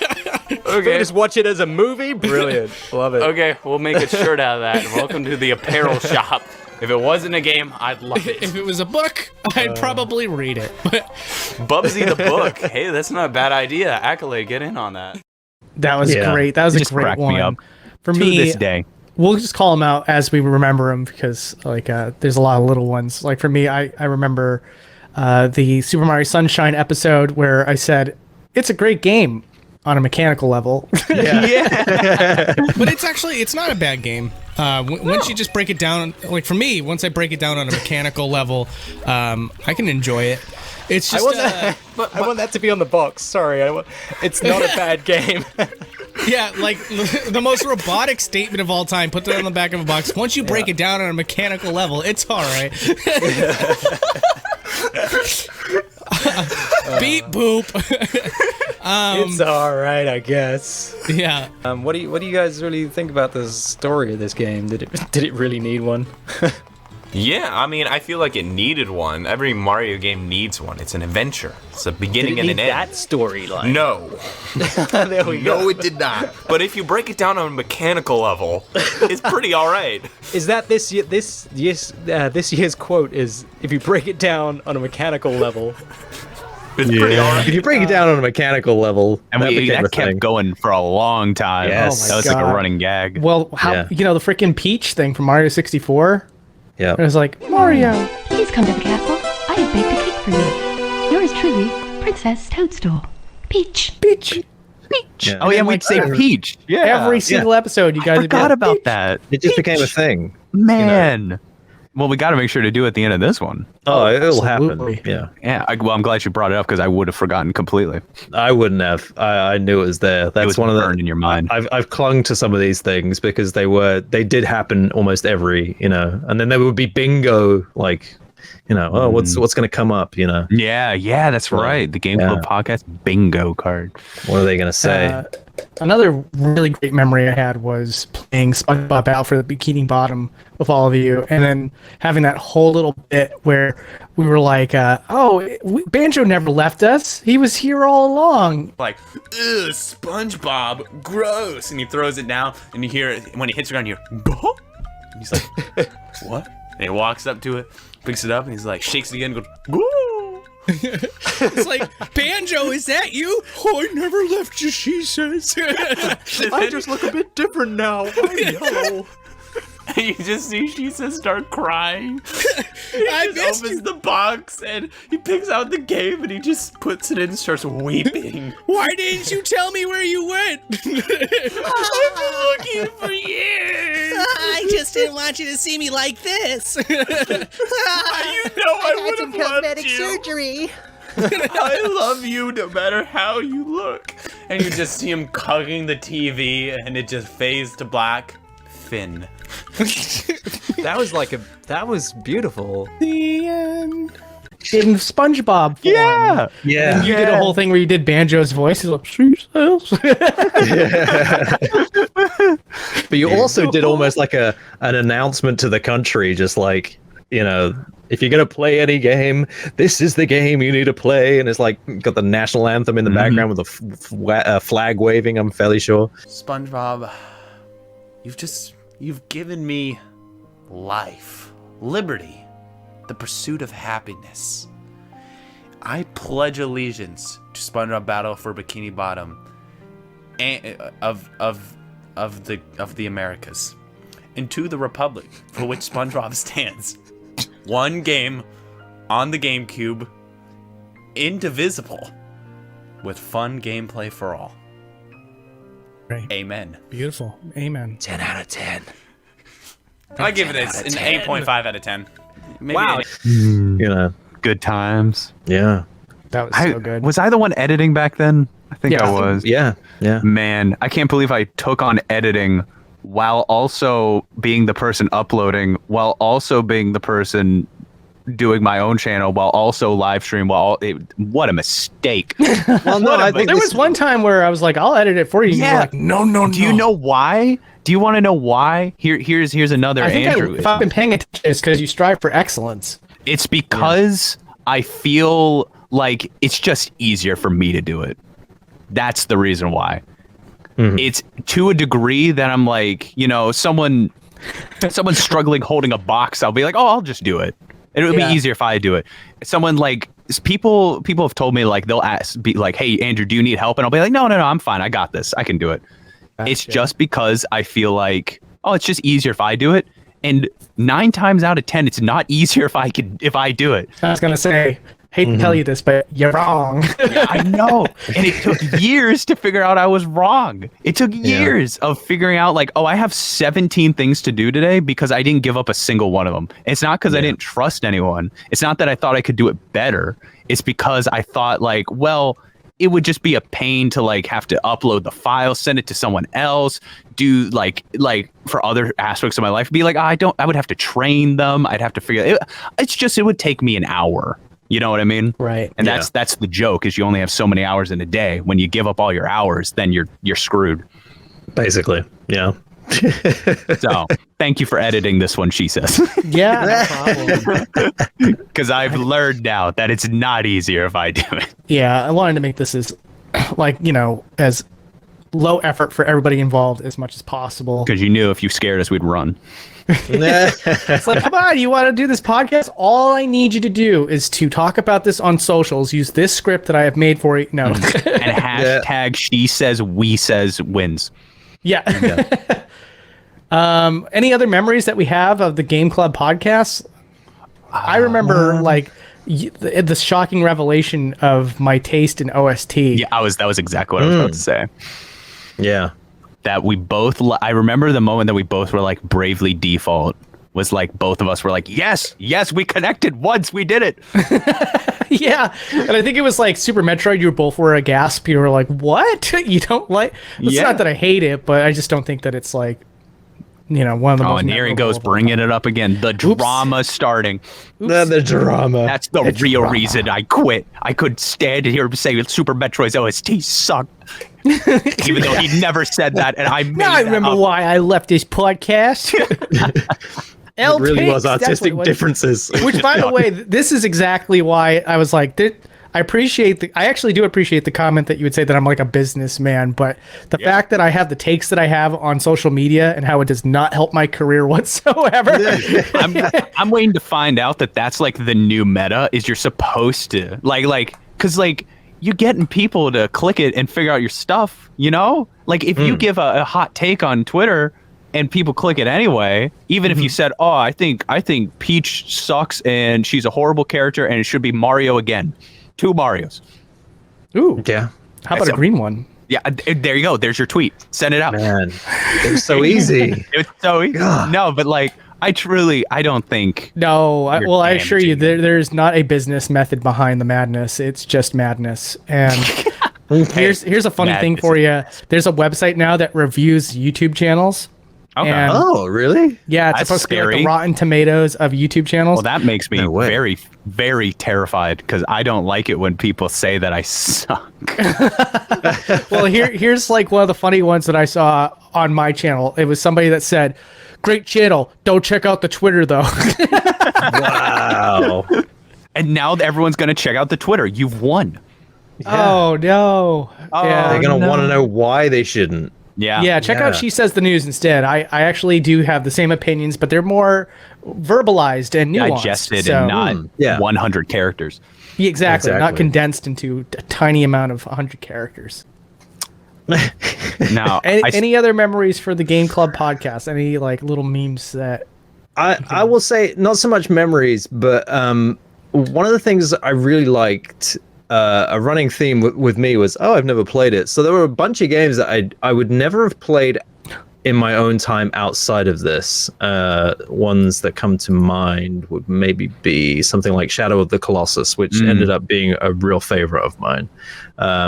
Okay. Just watch it as a movie. Brilliant. Love it. Okay, we'll make a shirt out of that. Welcome to the apparel shop. If it wasn't a game, I'd love it. If it was a book, I'd probably read it. Bubsy the book. Hey, that's not a bad idea. Accolade, get in on that. That was great. That was a great cracked one. me up. For To me, this day. we'll just call them out as we remember them because like there's a lot of little ones. Like for me, I remember the Super Mario Sunshine episode where I said it's a great game on a mechanical level. Yeah. But it's not a bad game. Once you just break it down, like for me, once I break it down on a mechanical level, I can enjoy it. It's just I want that to be on the box. Sorry, it's not a bad game. yeah, like the most robotic statement of all time. Put that on the back of a box. Once you break it down on a mechanical level, it's all right. Beep boop. It's all right, I guess. Yeah. What do you guys really think about the story of this game? Did it really need one? Yeah, I mean, I feel like it needed one. Every Mario game needs one. It's an adventure. It's a beginning and an end. That storyline. No. There we go. No, it did not. But if you break it down on a mechanical level, it's pretty all right. Is that this year's quote? Is if you break it down on a mechanical level. It's pretty all right. If you break it down on a mechanical level, And that kept going for a long time. Yes. That was like a running gag. Well, the freaking Peach thing from Mario 64. Yeah. It was like Mario. Please come to the castle. I have baked a cake for you. Yours truly, Princess Toadstool. Peach. Peach. Yeah. Oh yeah, we'd say Peach. Yeah. Every single episode, you guys would be forgot like, about Peach. that. It just became a thing. Man. Well, we got to make sure to do it at the end of this one. Oh, it'll absolutely. happen. Yeah. Yeah. I'm glad you brought it up because I would have forgotten completely. I wouldn't have. I knew it was there. That's It was one of the burned in your mind. I've clung to some of these things because they did happen almost every, and then there would be bingo, like, what's going to come up, Yeah, that's right. The Game Club Podcast bingo card. What are they going to say? Another really great memory I had was playing SpongeBob Battle for the Bikini Bottom with all of you, and then having that whole little bit where we were like, Banjo never left us. He was here all along. Like, ugh, SpongeBob, gross. And he throws it down, and you hear it, when he hits the ground, you hear, "Bah!" And he's like, what? And he walks up to it, picks it up, and he's like, shakes it again, and goes, "Woo!" It's like, Banjo, is that you? Oh, I never left you, she says. I just look a bit different now. I know. And you just see Shesez start crying. I He just opens the box and he picks out the game and he just puts it in and starts weeping. Why didn't you tell me where you went? I've been looking for years. I just didn't want you to see me like this. You know I would have loved you. surgery. I love you no matter how you look. And you just see him hugging the TV and it just fades to black. Finn. That was beautiful. The end. In SpongeBob form. Yeah. Yeah. And you did a whole thing where you did Banjo's voice. He's like, she says. But you also did almost like an announcement to the country, just like, if you're going to play any game, this is the game you need to play. And it's like got the national anthem in the background with a flag waving, I'm fairly sure. SpongeBob, You've given me life, liberty, the pursuit of happiness. I pledge allegiance to SpongeBob Battle for Bikini Bottom, and of the Americas, and to the Republic for which SpongeBob stands. One game on the GameCube, indivisible, with fun gameplay for all. Right. Amen. Beautiful. Amen. 10 out of 10. I give it an 8.5 out of 10. Maybe Wow. Good times. Yeah. That was so good. Was I the one editing back then? I think I was. Yeah. Man, I can't believe I took on editing while also being the person uploading, while also being the person doing my own channel, while also live stream. What a mistake. Well, no, I think there was one time where I was like, I'll edit it for you. And Yeah. you're like, no. Do you know why? Do you want to know why? Here's another I think Andrew. if I've been paying attention, it's because you strive for excellence. It's because I feel like it's just easier for me to do it. That's the reason why. It's to a degree that I'm like, someone's struggling holding a box. I'll be like, I'll just do it. It would be easier if I do it. Someone like people have told me like they'll be like, hey Andrew, do you need help? And I'll be like, no, I'm fine. I got this. I can do it. It's just because I feel like, it's just easier if I do it. And 9 times out of 10, it's not easier if I do it. I was gonna say, hate to tell you this, but you're wrong. Yeah, I know. And it took years to figure out I was wrong. It took years of figuring out like, I have 17 things to do today because I didn't give up a single one of them. It's not because I didn't trust anyone. It's not that I thought I could do it better. It's because I thought like, it would just be a pain to like have to upload the file, send it to someone else, do like for other aspects of my life, be like, I would have to train them. I'd have to figure it. It would take me an hour. You know what I mean? Right. And that's the joke is you only have so many hours in a day. When you give up all your hours, then you're screwed. Basically. Yeah. So thank you for editing this one, she says. Yeah, no problem. Because I've learned now that it's not easier if I do it. Yeah, I wanted to make this as as low effort for everybody involved as much as possible. Because you knew if you scared us, we'd run. It's like, come on, you want to do this podcast? All I need you to do is to talk about this on socials. Use this script that I have made for you. No. And hashtag she says, we says wins. Yeah. Any other memories that we have of the Game Club podcasts? I remember the shocking revelation of my taste in OST. Yeah, that was exactly what I was about to say. Yeah. That we both, I remember the moment that we both were like bravely default was like both of us were like, yes, we connected once, we did it. Yeah, and I think it was like Super Metroid. You both were aghast. You were like, "What? You don't like?" It's not that I hate it, but I just don't think that it's like, one of the most. Oh, and here he goes, bringing it up again. The drama starting. The drama. That's the real reason I quit. I could stand here and say Super Metroid's OST sucked. Even though he never said that, and I made I remember why I left this podcast. It really was artistic differences. Which, by the way, this is exactly why I was like, I actually do appreciate the comment that you would say that I'm like a businessman, but the fact that I have the takes that I have on social media and how it does not help my career whatsoever. I'm waiting to find out that that's like the new meta is you're supposed to because you're getting people to click it and figure out your stuff, like if you give a hot take on Twitter and people click it anyway, even if you said, I think Peach sucks and she's a horrible character and it should be Mario again. 2 Marios. Ooh. Yeah. How about a green one? Yeah, there you go. There's your tweet. Send it out. Man, it was so easy. It was so easy. God. No, but I don't think. No, I assure you, there's not a business method behind the madness. It's just madness. And here's a funny thing for you. There's a website now that reviews YouTube channels. Okay. And oh, really? yeah, it's That's supposed to be like scary. the Rotten Tomatoes of YouTube channels. Well, that makes me No way. very, very terrified because I don't like it when people say that I suck. Well, here's like one of the funny ones that I saw on my channel. It was somebody that said, "Great channel. Don't check out the Twitter though." Wow. And now everyone's going to check out the Twitter. You've won. Oh no. They're going to want to know why they shouldn't. Yeah, check out She Says the News instead. I actually do have the same opinions, but they're more verbalized and nuanced. Digested and not 100 characters. Yeah, exactly. Not condensed into a tiny amount of 100 characters. Now, any other memories for the Game Club podcast? Any like little memes that I will say not so much memories, but one of the things I really liked, a running theme with me was, I've never played it. So there were a bunch of games that I would never have played in my own time outside of this. Ones that come to mind would maybe be something like Shadow of the Colossus, which ended up being a real favorite of mine,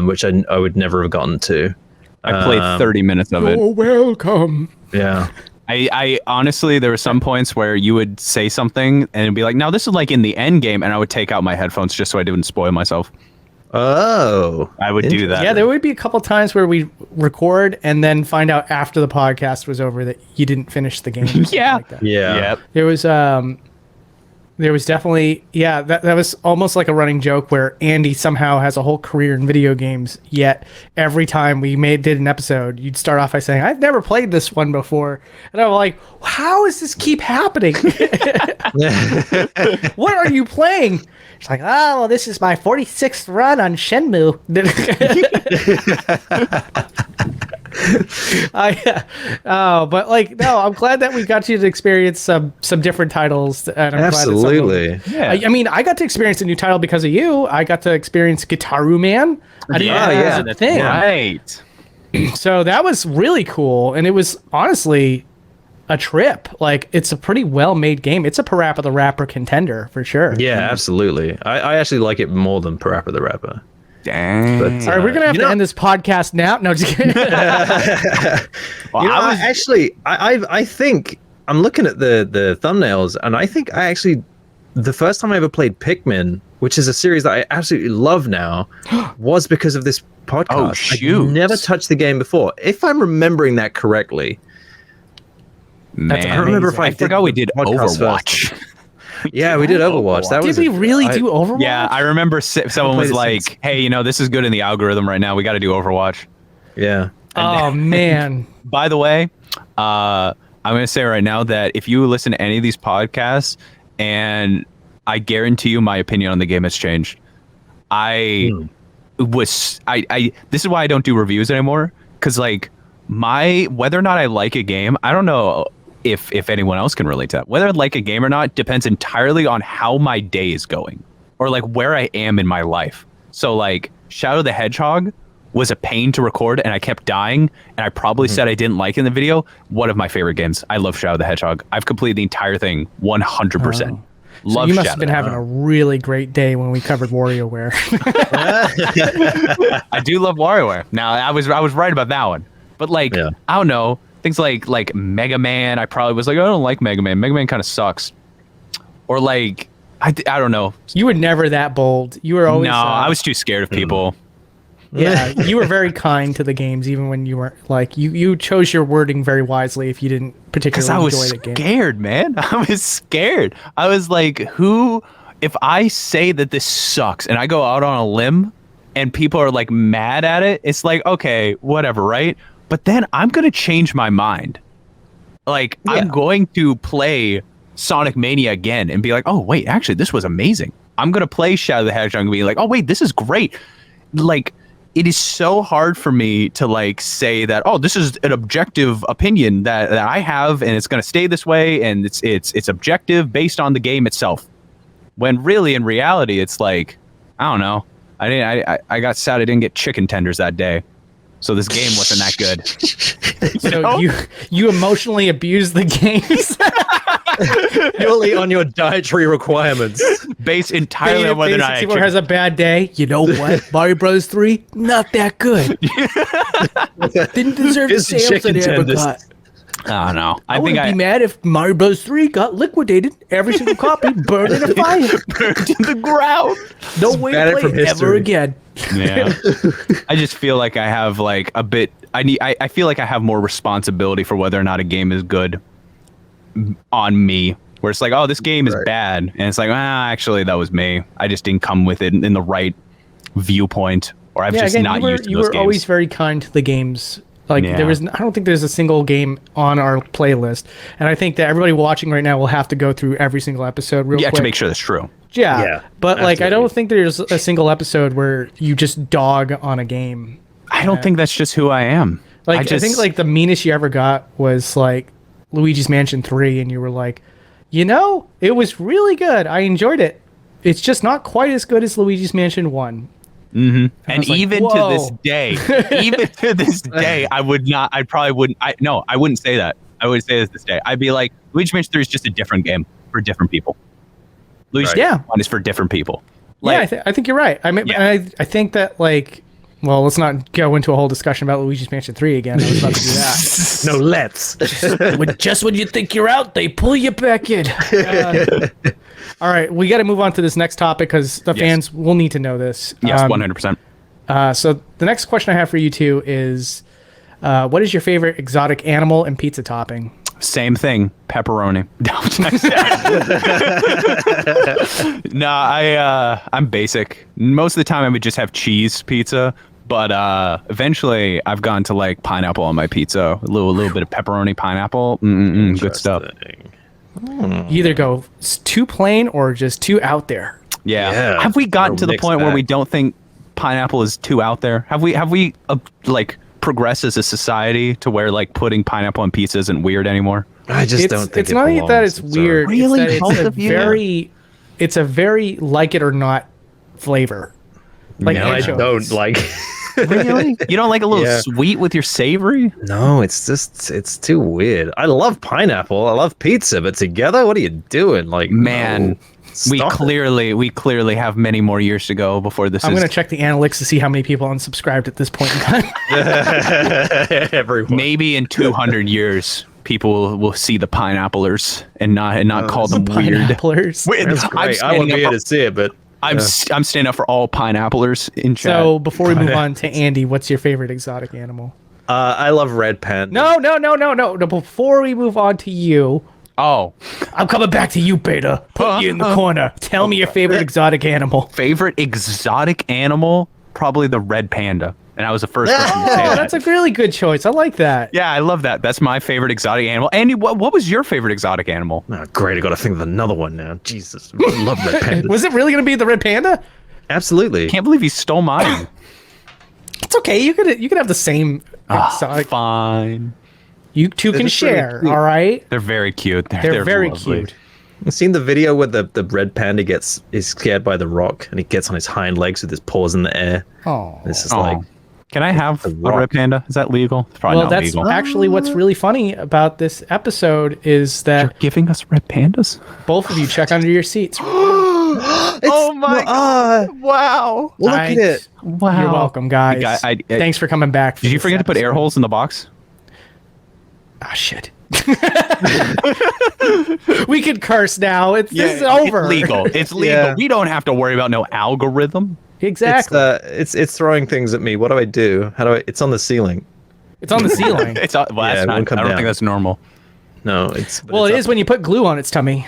which I would never have gotten to. I played 30 minutes of it. Oh, welcome. Yeah. I honestly, there were some points where you would say something and it'd be like, now this is like in the end game, and I would take out my headphones just so I didn't spoil myself. Oh, I would do that. Yeah, there would be a couple times where we record and then find out after the podcast was over that you didn't finish the game. Yeah. Like that. Yeah. Yep. There was definitely, that was almost like a running joke where Andy somehow has a whole career in video games, yet every time we did an episode, you'd start off by saying, I've never played this one before. And I'm like, how does this keep happening? What are you playing? It's like, well, this is my 46th run on Shenmue. But like, no, I'm glad that we got you to experience some different titles. And I'm Absolutely. I mean, I got to experience a new title because of you. I got to experience Guitaru Man. I didn't know that was a thing. Right. So that was really cool, and it was honestly a trip. Like, it's a pretty well-made game. It's a Parappa the Rapper contender for sure. Yeah, absolutely. I actually like it more than Parappa the Rapper. Dang. But, All right, we're gonna have to end this podcast now. No, just kidding. I think I'm looking at the thumbnails, and I think the first time I ever played Pikmin, which is a series that I absolutely love now, was because of this podcast. Oh, shoot. I never touched the game before, if I'm remembering that correctly. Man, I don't remember if I forgot we did Overwatch. Yeah, we did Overwatch. That Did we really do Overwatch? Yeah, I remember someone was like, "Hey, this is good in the algorithm right now. We got to do Overwatch." Yeah. Oh man. By the way, I'm going to say right now that if you listen to any of these podcasts, and I guarantee you my opinion on the game has changed. This is why I don't do reviews anymore, because like whether or not I like a game, I don't know if anyone else can relate to that. Whether I like a game or not depends entirely on how my day is going, or like where I am in my life. So like Shadow the Hedgehog was a pain to record, and I kept dying, and I probably said I didn't like in the video. One of my favorite games. I love Shadow the Hedgehog. I've completed the entire thing 100%. So you must have been having a really great day when we covered WarioWare. I do love WarioWare. Now I was right about that one, but like I don't know, things like Mega Man. I probably was like, I don't like Mega Man. Mega Man kind of sucks. Or like I don't know. You were never that bold. You were always I was too scared of people. Yeah, you were very kind to the games, even when you weren't like you chose your wording very wisely if you didn't particularly enjoy the game. I was scared, man. I was scared. I was like, if I say that this sucks and I go out on a limb and people are like mad at it, it's like, okay, whatever, right? But then I'm going to change my mind. Like, I'm going to play Sonic Mania again and be like, oh, wait, actually, this was amazing. I'm going to play Shadow the Hedgehog and be like, oh, wait, this is great. Like, it is so hard for me to like say that, oh, this is an objective opinion that I have, and it's going to stay this way, and it's objective based on the game itself. When really, in reality, it's like, I don't know. I got sad I didn't get chicken tenders that day, so this game wasn't that good. So you emotionally abused the games. Purely on your dietary requirements. Based entirely on whether or not I has a bad day. You know what? Mario Bros. 3, not that good. Didn't deserve the sales that it ever got. I don't know. I wouldn't be mad if Mario Bros. 3 got liquidated. Every single copy burned in a fire. Burned in the ground. No way to play it ever again. Yeah. I just feel like I have like a bit. I feel like I have more responsibility for whether or not a game is good on me, where it's like, oh, this game is bad, and it's like, actually that was me. I just didn't come with it in the right viewpoint, or I've just not used to those games. You were always very kind to the games Like Yeah. I don't think there's a single game on our playlist, and I think that everybody watching right now will have to go through every single episode real quick to make sure that's true. Yeah, Yeah, but like I absolutely. don't think there's a single episode where you just dog on a game. I don't think that's just who I am. Like I think like the meanest you ever got was like Luigi's Mansion 3, and you were like, it was really good. I enjoyed it. It's just not quite as good as Luigi's Mansion 1. And was like, even to this "Whoa." day, I wouldn't say that. I would say this day. I'd be like, Luigi's Mansion 3 is just a different game for different people. Luigi's Yeah. Mansion 1 is for different people. Yeah, I think you're right. I mean, Yeah. I think that like, well, let's not go into a whole discussion about Luigi's Mansion 3 again. I was about to do that. No, let's. Just when you think you're out, they pull you back in. All right, we got to move on to this next topic because the fans will need to know this. Yes, 100%. So the next question I have for you two is, what is your favorite exotic animal and pizza topping? Same thing, pepperoni. No, I'm basic. Most of the time, I would just have cheese pizza. But eventually, I've gone to like pineapple on my pizza. A little bit of pepperoni, pineapple. Good stuff. You either go too plain or just too out there. Yeah. Have we gotten to the mixed point where bag. we don't think pineapple is too out there? Have we like progressed as a society to where like putting pineapple on pizza isn't weird anymore? I just don't think it's not even that it's weird. Really? It's, that Both it's a of you? it's a very like it or not flavor. Like No, I anchovies. don't like. Really? You don't like a little Yeah. sweet with your savory? No, it's too weird. I love pineapple. I love pizza, but together, what are you doing? Like, Man, no. we Stop it. clearly have many more years to go before this I'm is going to check the analytics to see how many people unsubscribed at this point in time. Everyone. maybe in 200 years people will see the pineapplers and not call them weird. Pineapplers. That's great. I won't be here to see it, but I'm standing up for all pineapplers in chat. So before we move on to Andy, what's your favorite exotic animal? I love red panda. No. Before we move on to you, oh, I'm coming back to you, Beta. Put you in the corner. Tell me your favorite exotic animal. favorite exotic animal? Probably the red panda. And I was the first person to say Oh, that. that's a really good choice. I like that. Yeah, I love that. That's my favorite exotic animal. Andy, what was your favorite exotic animal? Oh, great. I got to think of another one now. Jesus, I love red pandas. Was it really going to be the red panda? Absolutely. Can't believe you stole mine. It's okay. You could have the same exotic. Fine. You two can just really share. cute. All right. They're very cute. They're very lovely. cute. You've seen the video where the red panda is scared by the rock and he gets on his hind legs with his paws in the air. Oh. It's just Aw. like, Can I have a rock. red panda? Is that legal? It's probably Well, not that's legal. actually what's really funny about this episode is You're that giving us red pandas? both of you check under your seats. Oh my god! Wow! look at it. Wow! You're welcome, guys. I- Thanks for coming back. for Did you this forget to put air episode. holes in the box? Ah, shit. We can curse now. This is over. It's legal. It's legal. Yeah. We don't have to worry about no algorithm. Exactly. It's throwing things at me. What do I do? How do I? It's on the ceiling. It's on the ceiling. It's well, Yeah, that's it not. won't come I don't down. think that's normal. No, it's. Well, it is when you put glue on its tummy.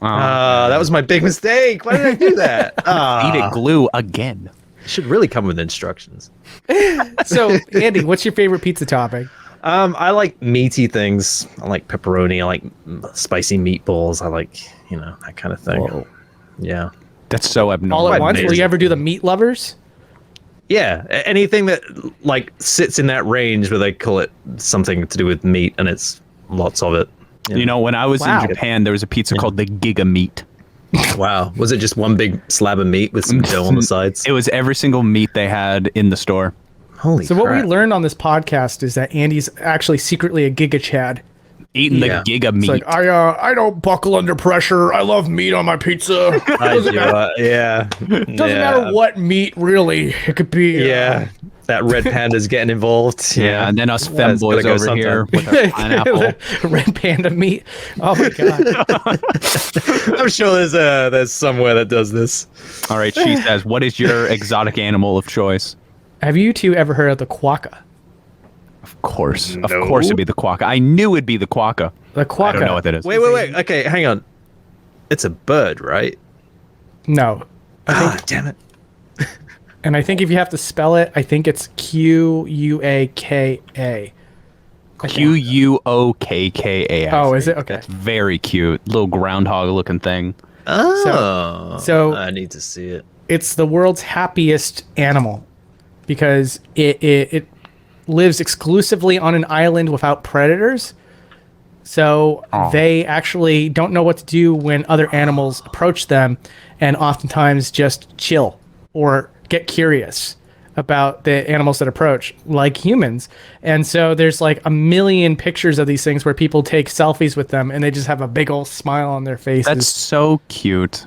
That was my big mistake. Why did I do that? Eat it glue again. Should really come with instructions. So, Andy, what's your favorite pizza topping? I like meaty things. I like pepperoni. I like spicy meatballs. I like that kind of thing. Whoa. Yeah. That's so abnormal. All at once? Will amazing. you ever do the meat lovers? Yeah, anything that like sits in that range where they call it something to do with meat, and it's lots of it. You know, when I was Wow. in Japan, there was a pizza called the Giga Meat. Wow, was it just one big slab of meat with some dough on the sides? It was every single meat they had in the store. Holy So, what we crap. learned on this podcast is that Andy's actually secretly a Giga Chad. Eating Yeah. the Giga Meat. It's like, I don't buckle under pressure. I love meat on my pizza. Yeah. Doesn't matter what meat, really. It could be. Yeah, that red panda's getting involved. yeah, and then us Yeah, it's femboys gotta go over here sometime. with our pineapple. Red panda meat. Oh my god. I'm sure there's somewhere that does this. All right, she says, what is your exotic animal of choice? Have you two ever heard of the quokka? Of course it'd be the quokka. I knew it'd be the quokka. The quokka. I don't know what that is. Wait. Okay, hang on. It's a bird, right? No. Damn it. And I think if you have to spell it, I think it's Quuaka. Quokka. Oh, is it? Okay. That's very cute. Little groundhog looking thing. Oh, So I need to see it. it's the world's happiest animal because it lives exclusively on an island without predators. So they actually don't know what to do when other animals approach them, and oftentimes just chill or get curious about the animals that approach, like humans. And so there's like a million pictures of these things where people take selfies with them and they just have a big old smile on their faces. That's so cute.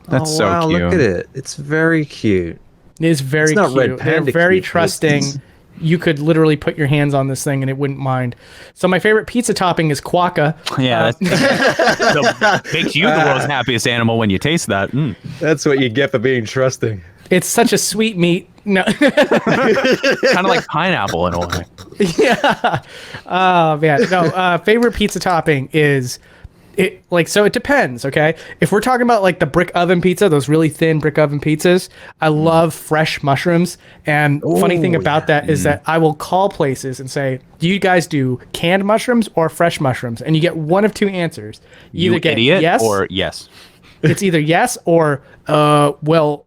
That's so wow, cute. Look at it. It's very cute. It is very It's not cute. red They're panda very cute, but trusting. it's- You could literally put your hands on this thing and it wouldn't mind. So my favorite pizza topping is quokka. Yeah, that makes you the world's happiest animal when you taste that. That's what you get for being trusting. It's such a sweet meat. No. Kind of like pineapple in a way. Yeah. Oh man. No. Favorite pizza topping is it so it depends. Okay. If we're talking about like the brick oven pizza, those really thin brick oven pizzas, I love fresh mushrooms. And funny thing about that is that I will call places and say, "Do you guys do canned mushrooms or fresh mushrooms?" And you get one of two answers. You either get idiot yes or yes. It's either yes or well,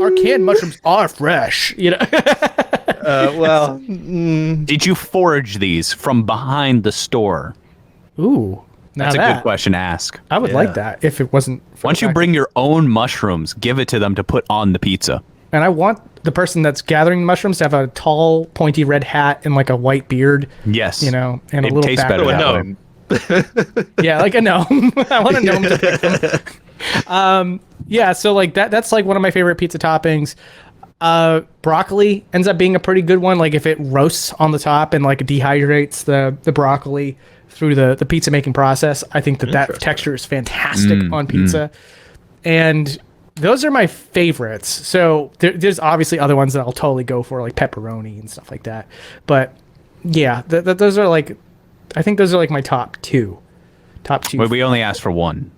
our canned mushrooms are fresh. You know. Did you forage these from behind the store? Ooh. That's a good question to ask. I would like that if it wasn't. Why don't you bring your own mushrooms, give it to them to put on the pizza? And I want the person that's gathering the mushrooms to have a tall, pointy red hat and like a white beard. Yes. You know, and It a little tastes better background. that way. Yeah, like a gnome. I want a gnome to pick them. Yeah, so like that's like one of my favorite pizza toppings. Broccoli ends up being a pretty good one. Like if it roasts on the top and like dehydrates the broccoli through the pizza making process, I think that texture is fantastic on pizza. And those are my favorites. So there's obviously other ones that I'll totally go for, like pepperoni and stuff like that. But yeah, those are like, I think those are like my top two. Wait, we only asked for one.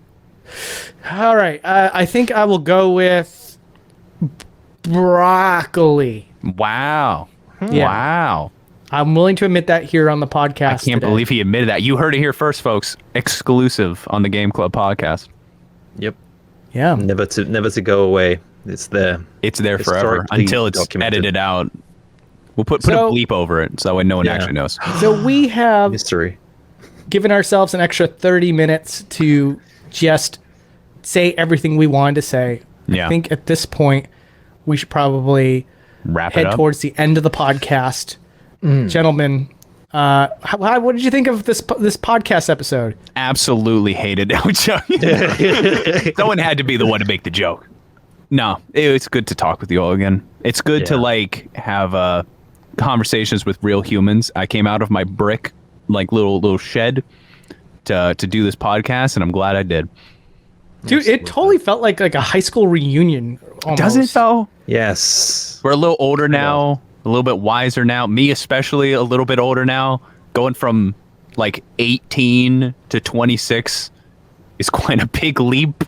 All right. I think I will go with broccoli. Wow. Yeah. Wow. I'm willing to admit that here on the podcast. I can't believe he admitted that. You heard it here first, folks. Exclusive on the Game Club podcast. Yep. Yeah. Never to go away. It's there. It's there forever Historically until it's documented. edited out. We'll put a bleep over it so that way no one actually knows. So we have Mystery. given ourselves an extra 30 minutes to just say everything we wanted to say. Yeah. I think at this point we should probably Wrap it head up. towards the end of the podcast. Gentlemen, what did you think of this podcast episode? Absolutely hated it. Someone had to be the one to make the joke. No, it's good to talk with you all again. It's good to like have conversations with real humans. I came out of my brick like little shed to do this podcast, and I'm glad I did. Dude, it totally felt like a high school reunion. Almost. Does it though? Yes. We're a little older now, a little bit wiser now. Me especially, a little bit older now. Going from like 18 to 26 is quite a big leap.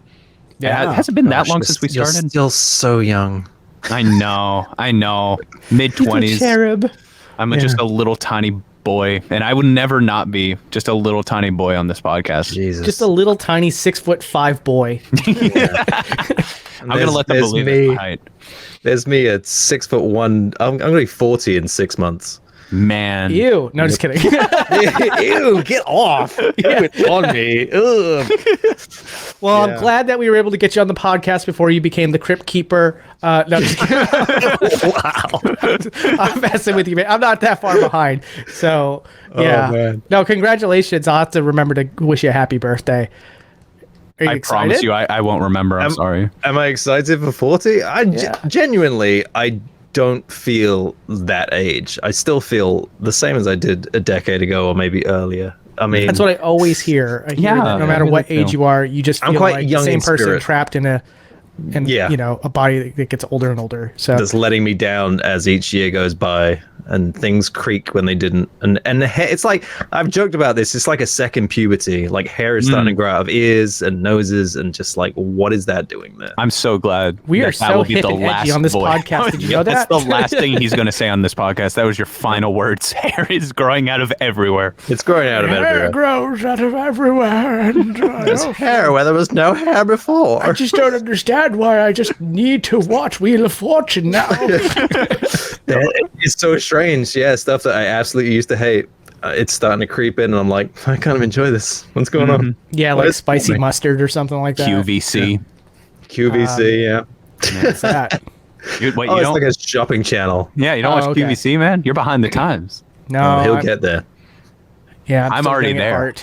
Yeah. It hasn't been that long since we You're started. still so young. I know. Mid-20s. Cherub. I'm just a little tiny boy, and I would never not be just a little tiny boy on this podcast. Jesus. Just a little tiny 6'5" boy. I'm gonna let them believe it's my height. There's me at 6'1". I'm gonna be 40 in 6 months. Man. Ew. No, just kidding. Ew, get off. It's on me. Ugh. Well, I'm glad that we were able to get you on the podcast before you became the Crypt Keeper. No, just kidding. Wow. I'm messing with you, man. I'm not that far behind. So, yeah. man. No, congratulations. I'll have to remember to wish you a happy birthday. Are you I excited? promise you, I won't remember. I'm sorry. Am I excited for 40? Genuinely, I don't feel that age. I still feel the same as I did a decade ago or maybe earlier. I mean, That's what I always hear. I hear that no matter what age you are, you just feel I'm quite like young the same in person spirit. trapped in a and a body that gets older and older. So that's letting me down as each year goes by, and things creak when they didn't. And the hair, it's like, I've joked about this, it's like a second puberty. Like hair is starting to grow out of ears and noses, and just like, what is that doing there? I'm so glad we are so hip and edgy on this podcast. Did you know that? That's the last thing he's going to say on this podcast. That was your final words. Hair is growing out of everywhere. It's growing out of everywhere. Hair grows out of everywhere. And there's hair where there was no hair before. I just don't understand why I just need to watch Wheel of Fortune now. It's so strange. Yeah, stuff that I absolutely used to hate. It's starting to creep in, and I'm like, I kind of enjoy this. What's going on? Yeah, like spicy mustard or something like that. QVC. QVC, yeah. What's that? It's like a shopping channel. Yeah, you don't watch QVC, man? You're behind the times. No, he'll get there. Yeah, I'm already there.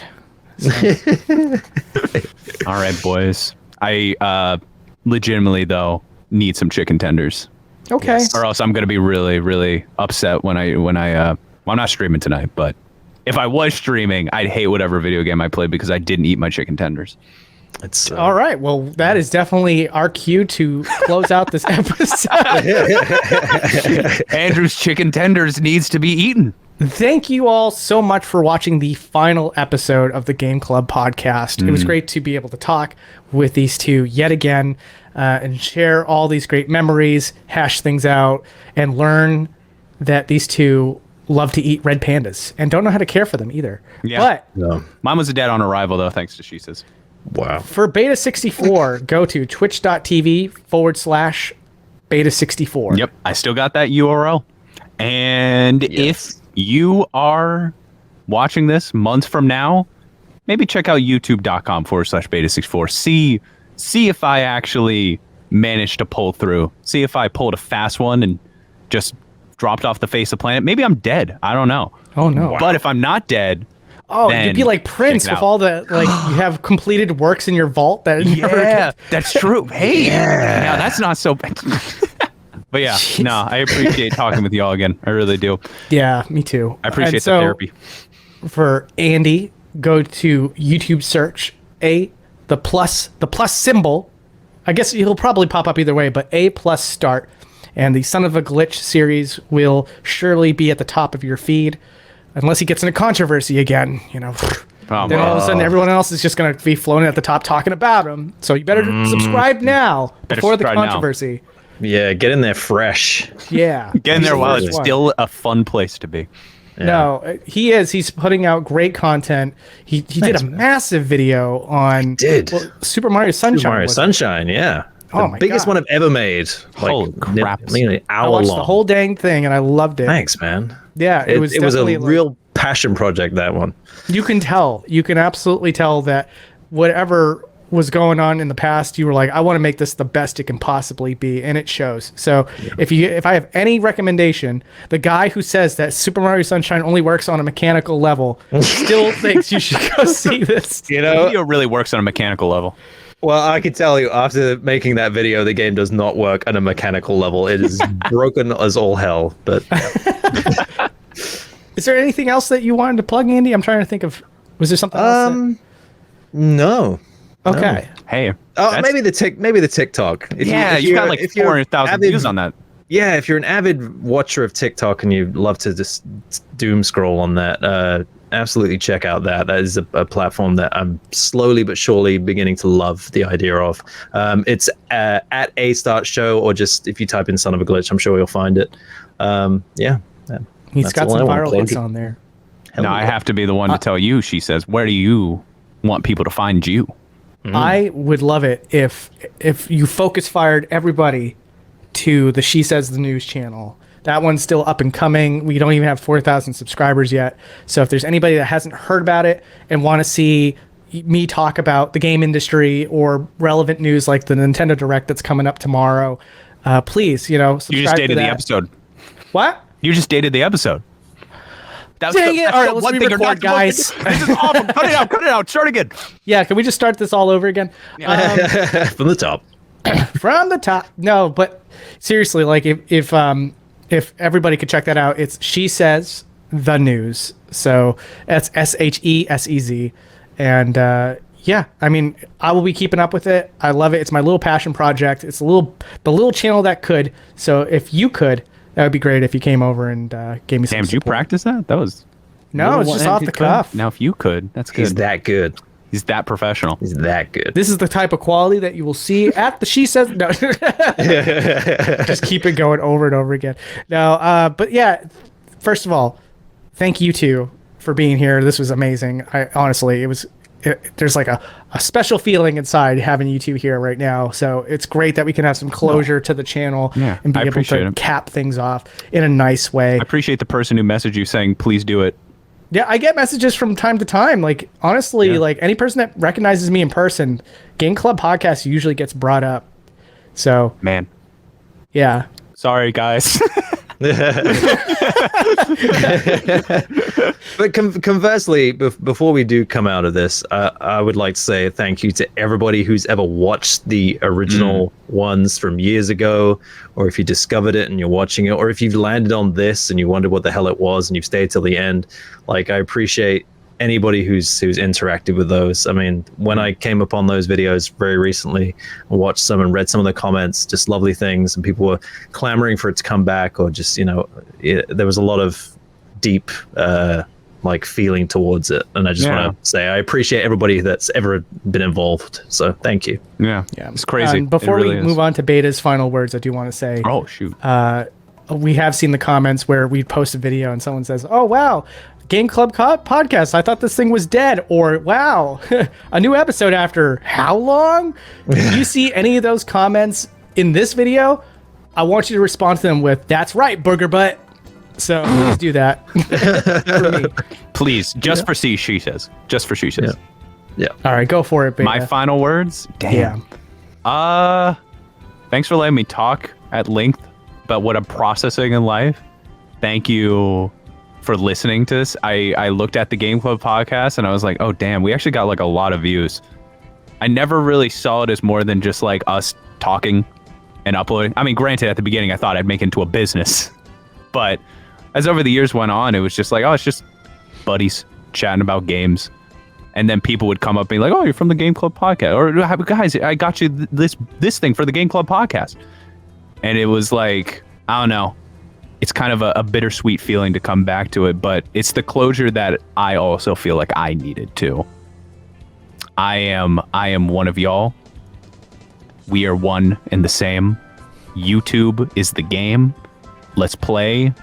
All right, boys. I legitimately, though, need some chicken tenders. Okay. Yes. Or else I'm going to be really, really upset when I'm not streaming tonight, but if I was streaming, I'd hate whatever video game I played because I didn't eat my chicken tenders. It's all right. Well, that is definitely our cue to close out this episode. Andrew's chicken tenders needs to be eaten. Thank you all so much for watching the final episode of the Game Club podcast. It was great to be able to talk with these two yet again and share all these great memories, hash things out, and learn that these two love to eat red pandas and don't know how to care for them either. Yeah. But mine was a dead on arrival, though, thanks to Shesez. Wow. For Beta 64, go to twitch.tv/Beta 64. Yep. I still got that URL. And if you are watching this months from now, maybe check out youtube.com/Beta 64. See if I actually managed to pull through. See if I pulled a fast one and just dropped off the face of the planet. Maybe I'm dead. I don't know. Oh, no. But if I'm not dead, you'd be like Prince with all the, like, you have completed works in your vault that that's true. Hey, now that's not so bad. But yeah, no, I appreciate talking with y'all again. I really do. Yeah, me too. I appreciate the therapy. For Andy, go to YouTube, search the plus symbol. I guess he'll probably pop up either way, but a+start. And the Son of a Glitch series will surely be at the top of your feed. Unless he gets into controversy again, then all of a sudden everyone else is just going to be floating at the top talking about him. So you better subscribe now before the controversy. Yeah, get in there fresh. Yeah. Get in there while it's still a fun place to be. Yeah. No, he is. He's putting out great content. He did a massive video on Super Mario Sunshine. Super Mario Sunshine, yeah. The biggest one I've ever made. Holy crap. An hour I watched long. the whole dang thing and I loved it. Thanks, man. Yeah, it was a real passion project, that one. You can tell. You can absolutely tell that whatever was going on in the past, you were like, I want to make this the best it can possibly be, and it shows. So if I have any recommendation, the guy who says that Super Mario Sunshine only works on a mechanical level still thinks you should go see this. The video really works on a mechanical level. Well, I can tell you, after making that video, the game does not work on a mechanical level. It is broken as all hell. But is there anything else that you wanted to plug, Andy? I'm trying to think of. Was there something else? No. Okay. No. Hey. Maybe the TikTok. You got like 400,000 views on that. Yeah, if you're an avid watcher of TikTok and you love to just doom scroll on that, absolutely check out that. That is a platform that I'm slowly but surely beginning to love the idea of. It's at a+start show, or just if you type in Son of a Glitch, I'm sure you'll find it. He's got some viral hits on there. Now I have to be the one to tell you, Shesez, where do you want people to find you? I would love it if you focus fired everybody to the Shesez the News channel. That one's still up and coming. We don't even have 4,000 subscribers yet. So if there's anybody that hasn't heard about it and want to see me talk about the game industry or relevant news like the Nintendo Direct that's coming up tomorrow, please, subscribe You just dated to the that. episode. What? You just dated the episode. Dang it. All right, let's re-record, guys. This is awful. Cut it out. Start again. Yeah, can we just start this all over again? From the top. From the top. No, but seriously, like if everybody could check that out, it's Shesez the News. So that's SHESEZ, and yeah, I mean, I will be keeping up with it. I love it. It's my little passion project. It's the little channel that could. So if you could, that would be great if you came over and gave me some Damn, did you support. practice that? That was... No, it's just off the cuff. Now, if you could, that's good. He's that good. He's that professional. He's that good. This is the type of quality that you will see at the Shesez. No, just keep it going over and over again. No, but yeah, first of all, thank you two for being here. This was amazing. Honestly, there's like a special feeling inside having you two here right now. So it's great that we can have some closure to the channel and be able to cap things off in a nice way. I appreciate the person who messaged you saying, please do it. Yeah, I get messages from time to time. Like, honestly, like any person that recognizes me in person, Game Club Podcast usually gets brought up. So, man, yeah. Sorry, guys. But conversely, before we do come out of this, I would like to say thank you to everybody who's ever watched the original ones from years ago, or if you discovered it and you're watching it, or if you've landed on this and you wondered what the hell it was and you've stayed till the end. Like, I appreciate anybody who's interacted with those. I mean, when I came upon those videos very recently and watched some and read some of the comments, just lovely things, and people were clamoring for it to come back, or just, you know, there was a lot of deep like feeling towards it, and I just want to say I appreciate everybody that's ever been involved, so thank you. Yeah, it's crazy. And before we move on to Beta's final words, I do want to say, oh shoot, we have seen the comments where we post a video and someone says, oh wow, Game Club Podcast, I thought this thing was dead, or wow, a new episode after how long? If you see any of those comments in this video, I want you to respond to them with, that's right, Burger Butt. So please do that. For me. Please, just for Shesez. Just for Shesez. Yeah. All right, go for it, Beta. My final words? Damn. Thanks for letting me talk at length about what I'm processing in life. Thank you for listening to this. I looked at the Game Club Podcast and I was like, oh damn, we actually got like a lot of views. I never really saw it as more than just like us talking and uploading. I mean, granted, at the beginning I thought I'd make it into a business, but as over the years went on, it was just like, oh, it's just buddies chatting about games. And then people would come up and be like, oh, you're from the Game Club Podcast. Or guys, I got you this thing for the Game Club Podcast. And it was like, I don't know. It's kind of a bittersweet feeling to come back to it, but it's the closure that I also feel like I needed too. I am one of y'all. We are one and the same. YouTube is the game. Let's play.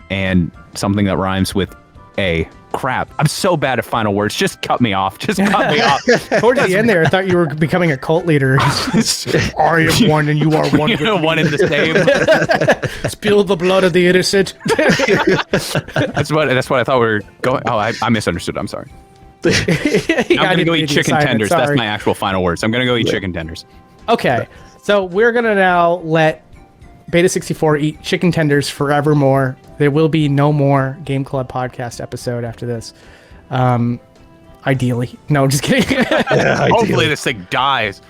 And something that rhymes with A. Crap. I'm so bad at final words. Just cut me off. Just cut me off. Towards the end there, I thought you were becoming a cult leader. I am one and you are one. One in the same. Spill the blood of the innocent. That's what I thought we were going. Oh, I misunderstood. I'm sorry. I'm going to go eat chicken tenders. That's my actual final words. I'm going to go eat chicken tenders. Okay. So we're going to now let Beta 64 eat chicken tenders forevermore. There will be no more Game Club Podcast episode after this. Ideally. No, just kidding. Hopefully this thing dies.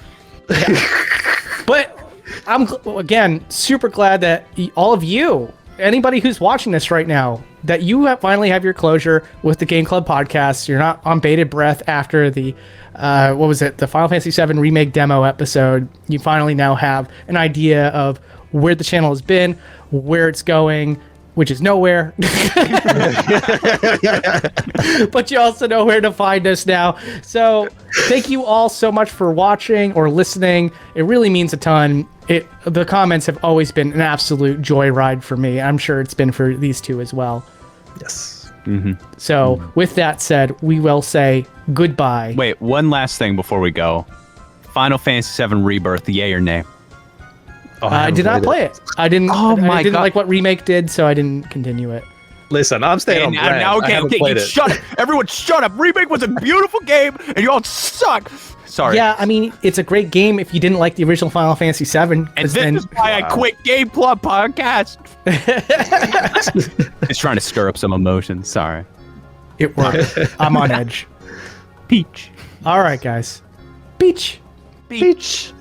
But I'm, again, super glad that all of you, anybody who's watching this right now, that you finally have your closure with the Game Club Podcast. You're not on bated breath after the, the Final Fantasy VII Remake demo episode. You finally now have an idea of where the channel has been, where it's going, which is nowhere. But you also know where to find us now. So thank you all so much for watching or listening. It really means a ton. The comments have always been an absolute joyride for me. I'm sure it's been for these two as well. Yes. So with that said, we will say goodbye. Wait, one last thing before we go. Final Fantasy VII Rebirth, yay or nay? Oh, I did not play it. I didn't. I didn't like what Remake did, so I didn't continue it. Listen, I'm staying on brand. Okay, shut up. Everyone shut up. Remake was a beautiful game, and you all suck. Sorry. Yeah, I mean, it's a great game if you didn't like the original Final Fantasy VII. And this is why I quit Game Club Podcast. Just trying to stir up some emotions. Sorry. It worked. I'm on edge. Peach. All right, guys. Peach. Peach.